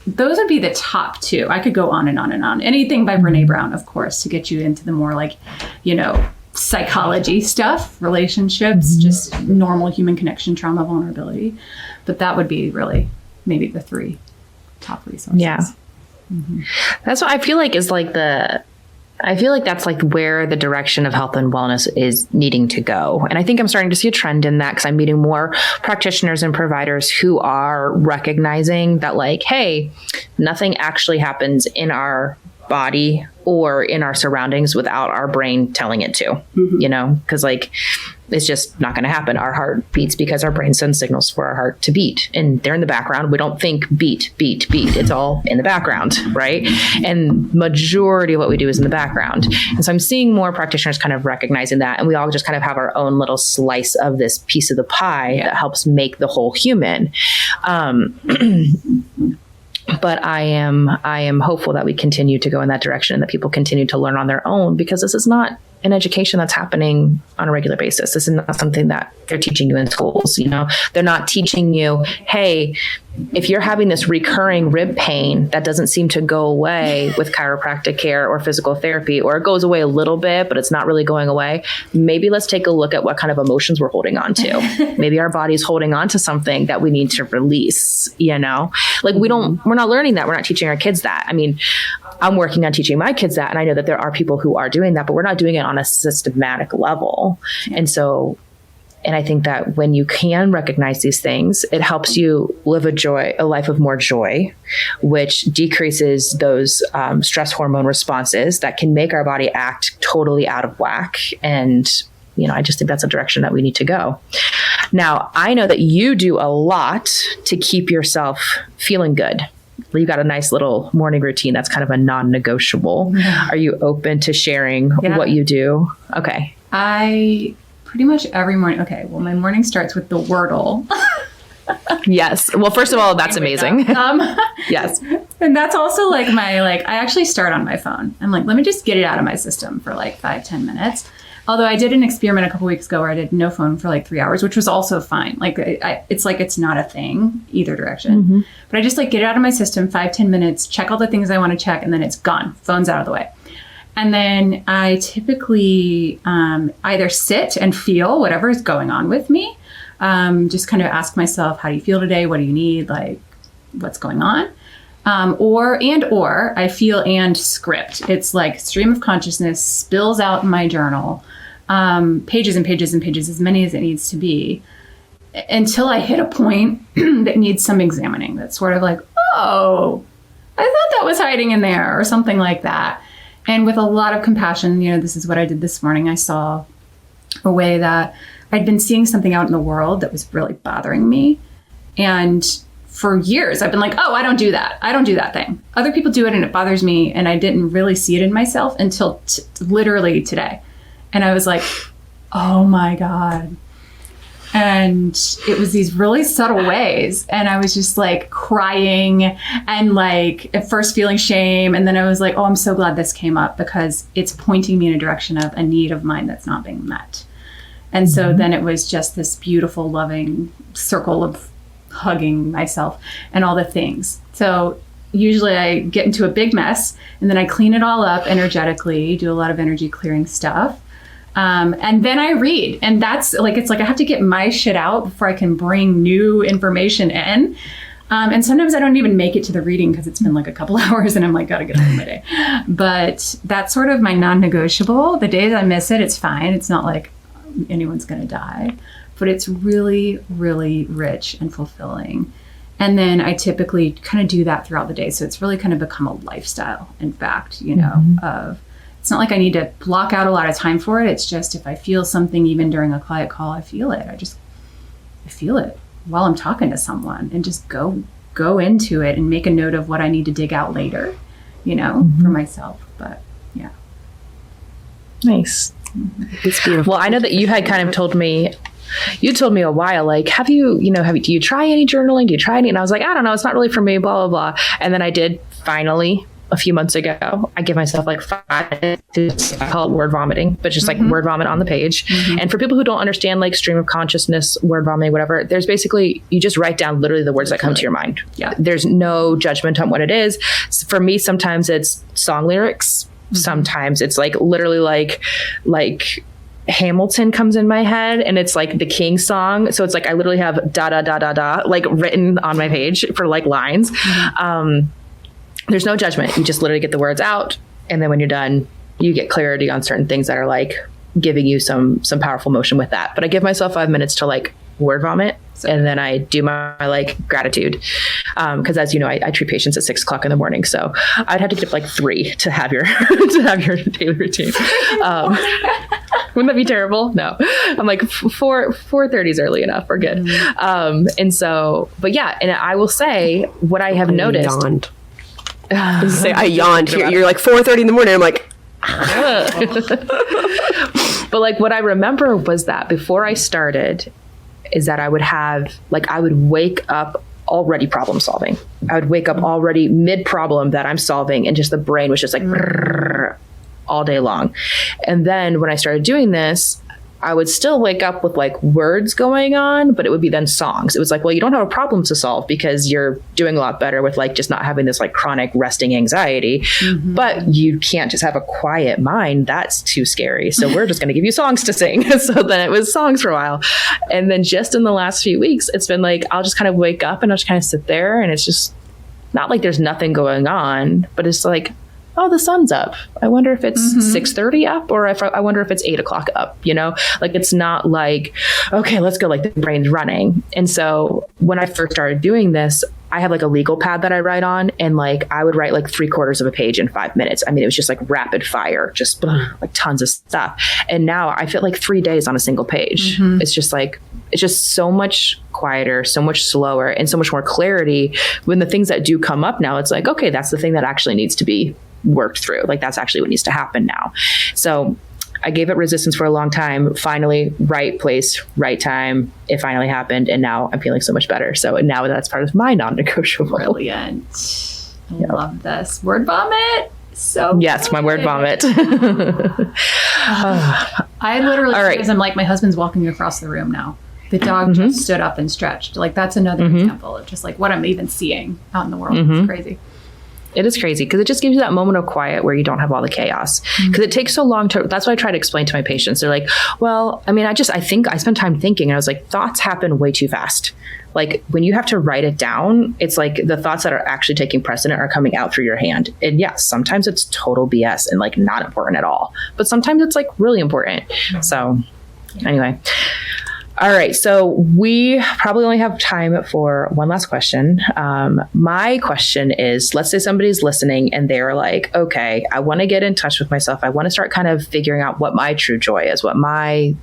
those would be the top two. I could go on and on and on. Anything by Brene Brown, of course, to get you into the more like, you know, psychology stuff, relationships, just normal human connection, trauma, vulnerability. But that would be really maybe the three top resources.
Yeah. That's what I feel like is like I feel like that's like where the direction of health and wellness is needing to go. And I think I'm starting to see a trend in that because I'm meeting more practitioners and providers who are recognizing that like, hey, nothing actually happens in our body or in our surroundings without our brain telling it to, you know, because like it's just not going to happen. Our heart beats because our brain sends signals for our heart to beat, and they're in the background. We don't think beat, beat, beat. It's all in the background, right? And majority of what we do is in the background. And so I'm seeing more practitioners kind of recognizing that, and we all just kind of have our own little slice of this piece of the pie that helps make the whole human. But I am hopeful that we continue to go in that direction and that people continue to learn on their own, because this is not an education that's happening on a regular basis. This is not something that they're teaching you in schools. You know, they're not teaching you, hey, if you're having this recurring rib pain that doesn't seem to go away with chiropractic care or physical therapy, or it goes away a little bit, but it's not really going away, maybe let's take a look at what kind of emotions we're holding on to. Maybe our body's holding on to something that we need to release, you know? Like we're not learning that. We're not teaching our kids that. I mean, I'm working on teaching my kids that, and I know that there are people who are doing that, but we're not doing it on a systematic level. And I think that when you can recognize these things, it helps you live a life of more joy, which decreases those stress hormone responses that can make our body act totally out of whack. And, you know, I just think that's a direction that we need to go. Now, I know that you do a lot to keep yourself feeling good. You got a nice little morning routine that's kind of a non-negotiable. Yeah. Are you open to sharing what you do? Okay.
I pretty much every morning. Okay. Well, my morning starts with the Wordle.
Yes. Well, first of all, that's amazing. Yes.
And that's also like I actually start on my phone. I'm like, let me just get it out of my system for like 5-10 minutes. Although I did an experiment a couple weeks ago where I did no phone for like 3 hours, which was also fine. Like it's like, it's not a thing either direction, but I just like get it out of my system, 5-10 minutes, check all the things I want to check. And then it's gone. Phone's out of the way. And then I typically either sit and feel whatever is going on with me. Just kind of ask myself, how do you feel today? What do you need? Like, what's going on? Or I feel and script. It's like stream of consciousness spills out in my journal, pages and pages and pages, as many as it needs to be, until I hit a point that needs some examining. That's sort of like, oh, I thought that was hiding in there, or something like that. And with a lot of compassion, you know, this is what I did this morning. I saw a way that I'd been seeing something out in the world that was really bothering me. And for years, I've been like, oh, I don't do that. I don't do that thing. Other people do it and it bothers me. And I didn't really see it in myself until literally today. And I was like, oh my God. And it was these really subtle ways. And I was just like crying and like at first feeling shame. And then I was like, oh, I'm so glad this came up because it's pointing me in a direction of a need of mine that's not being met. And so then it was just this beautiful, loving circle of hugging myself and all the things. So usually I get into a big mess and then I clean it all up energetically, do a lot of energy clearing stuff. And then I read, and that's like, it's like I have to get my shit out before I can bring new information in. And sometimes I don't even make it to the reading because it's been like a couple hours and I'm like, gotta get on with my day. But that's sort of my non-negotiable. The days I miss it, it's fine. It's not like anyone's gonna die, but it's really, really rich and fulfilling. And then I typically kind of do that throughout the day. So it's really kind of become a lifestyle, in fact, you know, of, it's not like I need to block out a lot of time for it. It's just if I feel something, even during a quiet call, I feel it. I feel it while I'm talking to someone and just go into it and make a note of what I need to dig out later, you know, for myself. But yeah.
Nice.
It's beautiful.
Well, I know that you had kind of told me a while, like, do you try any journaling? Do you try any? And I was like, I don't know. It's not really for me, blah, blah, blah. And then I did finally a few months ago. I give myself like 5 minutes. I call it word vomiting, but just like word vomit on the page. And for people who don't understand like stream of consciousness, word vomiting, whatever, there's basically, you just write don literally the words that come to your mind. Yeah. There's no judgment on what it is. For me, sometimes it's song lyrics. Sometimes it's like literally like Hamilton comes in my head and it's like the King song. So it's like, I literally have da, da, da, da, da, like written on my page for like lines. There's no judgment. You just literally get the words out. And then when you're done, you get clarity on certain things that are like giving you some powerful motion with that. But I give myself 5 minutes to like word vomit. And then I do my like gratitude. Cause as you know, I treat patients at 6 o'clock in the morning. So I'd have to get up like 3 to have your, daily routine. Wouldn't that be terrible? No, I'm like 4:30 is early enough. We're good. And so, but yeah, and I will say what I have noticed.
Yawned. I yawned here. You're like 4:30 in the morning. I'm like,
but like what I remember was that before I started is that I would wake up already problem solving. I would wake up already mid problem that I'm solving and just the brain was just like all day long. And then when I started doing this, I would still wake up with like words going on, but it would be then songs. It was like, well, you don't have a problem to solve because you're doing a lot better with like just not having this like chronic resting anxiety, but you can't just have a quiet mind. That's too scary. So we're just going to give you songs to sing. So then it was songs for a while. And then just in the last few weeks, it's been like, I'll just kind of wake up and I'll just kind of sit there and it's just not like there's nothing going on, but it's like, oh, the sun's up. I wonder if it's 6:30 up or I wonder if it's 8 o'clock up, you know, like it's not like, okay, let's go, like the brain's running. And so when I first started doing this, I have like a legal pad that I write on and like I would write like 3/4 of a page in 5 minutes. I mean, it was just like rapid fire, just like tons of stuff. And now I feel like 3 days on a single page. It's just like, it's just so much quieter, so much slower and so much more clarity. When the things that do come up now, it's like, okay, that's the thing that actually needs to be worked through. Like that's actually what needs to happen now. So I gave it resistance for a long time. Finally, right place, right time. It finally happened. And now I'm feeling so much better. So now that's part of my non-negotiable.
Brilliant. I love this. Word vomit. So
yes, my word vomit.
I literally, because I'm like, my husband's walking across the room now. The dog just stood up and stretched. Like that's another example of just like what I'm even seeing out in the world. It's crazy.
It is crazy because it just gives you that moment of quiet where you don't have all the chaos. Because it takes so long to, that's what I try to explain to my patients. They're like, well, I mean, I think I spend time thinking. And I was like, thoughts happen way too fast. Like when you have to write it down, it's like the thoughts that are actually taking precedent are coming out through your hand. And yes, sometimes it's total BS and like not important at all. But sometimes it's like really important. So anyway. All right. So we probably only have time for one last question. My question is, let's say somebody's listening and they're like, okay, I want to get in touch with myself. I want to start kind of figuring out what my true joy is, what my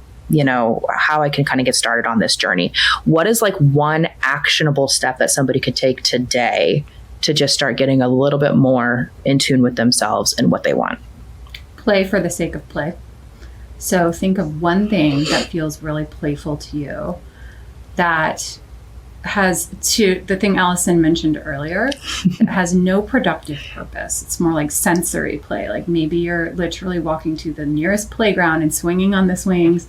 how I can kind of get started on this journey. What is like one actionable step that somebody could take today to just start getting a little bit more in tune with themselves and what they want?
Play for the sake of play. So think of one thing that feels really playful to you, that has, to the thing Allison mentioned earlier, it has no productive purpose. It's more like sensory play. Like maybe you're literally walking to the nearest playground and swinging on the swings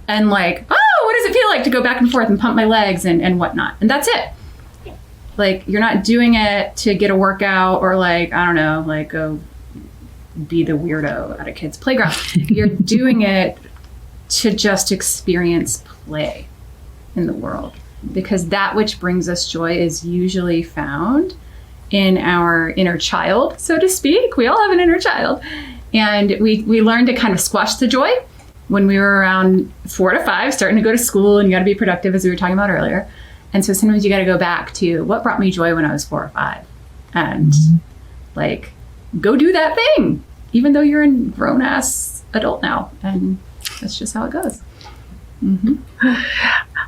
and like, oh, what does it feel like to go back and forth and pump my legs and whatnot? And that's it. Like you're not doing it to get a workout or like, I don't know, like go be the weirdo at a kid's playground. You're doing it to just experience play in the world. Because that which brings us joy is usually found in our inner child, so to speak. We all have an inner child. And we learned to kind of squash the joy when we were around 4 to 5, starting to go to school, and you got to be productive, as we were talking about earlier. And so sometimes you got to go back to what brought me joy when I was 4 or 5. And like, go do that thing, even though you're a grown-ass adult now. And that's just how it goes. Mm-hmm.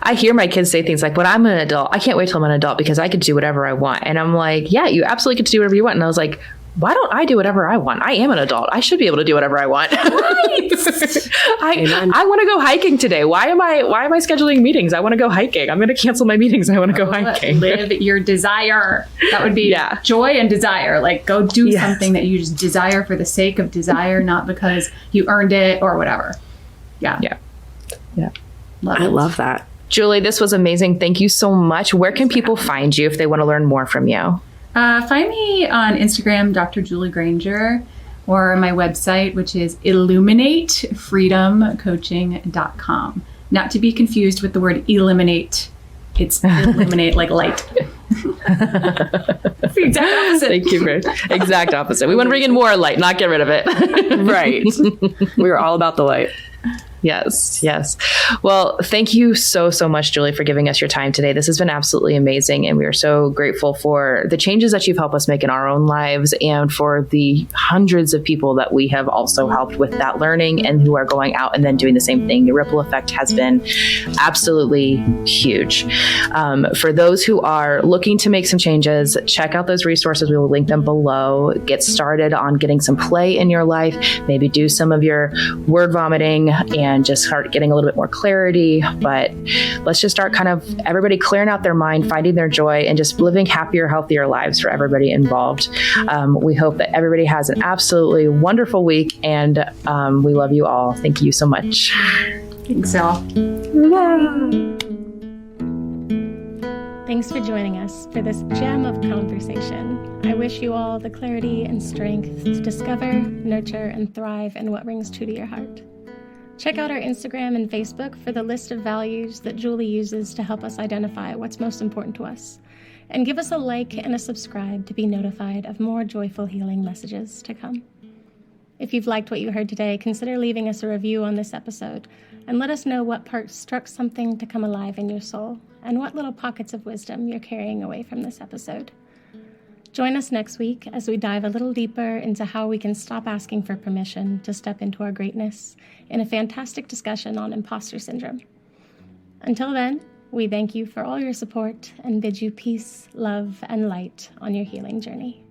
I hear my kids say things like, when I'm an adult, I can't wait till I'm an adult because I could do whatever I want. And I'm like, yeah, you absolutely get to do whatever you want. And I was like, why don't I do whatever I want? I am an adult. I should be able to do whatever I want. Right. I want to go hiking today. Why am I scheduling meetings? I want to go hiking. I'm going to cancel my meetings. I want to go hiking.
Live your desire. That would be joy and desire. Like go do something that you just desire for the sake of desire, not because you earned it or whatever. Yeah.
I love that.
Julie, this was amazing. Thank you so much. Where can people find you if they want to learn more from you?
Find me on Instagram, Dr. Julie Granger, or my website, which is illuminateFreedomCoaching.com. Not to be confused with the word eliminate. It's illuminate like light. It's the exact opposite.
Thank you. Exact opposite. We want to bring in more light, not get rid of it.
Right. We're all about the light.
Yes. Well, thank you so much, Julie, for giving us your time today. This has been absolutely amazing. And we are so grateful for the changes that you've helped us make in our own lives and for the hundreds of people that we have also helped with that learning and who are going out and then doing the same thing. The ripple effect has been absolutely huge. For those who are looking to make some changes, check out those resources. We will link them below. Get started on getting some play in your life. Maybe do some of your word vomiting and just start getting a little bit more clarity. But let's just start kind of everybody clearing out their mind, finding their joy, and just living happier, healthier lives for everybody involved. We hope that everybody has an absolutely wonderful week, and we love you all. Thank you so much.
Thanks, all.
Thanks for joining us for this gem of conversation. I wish you all the clarity and strength to discover, nurture, and thrive in what rings true to your heart. Check out our Instagram and Facebook for the list of values that Julie uses to help us identify what's most important to us. And give us a like and a subscribe to be notified of more joyful healing messages to come. If you've liked what you heard today, consider leaving us a review on this episode and let us know what part struck something to come alive in your soul and what little pockets of wisdom you're carrying away from this episode. Join us next week as we dive a little deeper into how we can stop asking for permission to step into our greatness in a fantastic discussion on imposter syndrome. Until then, we thank you for all your support and bid you peace, love, and light on your healing journey.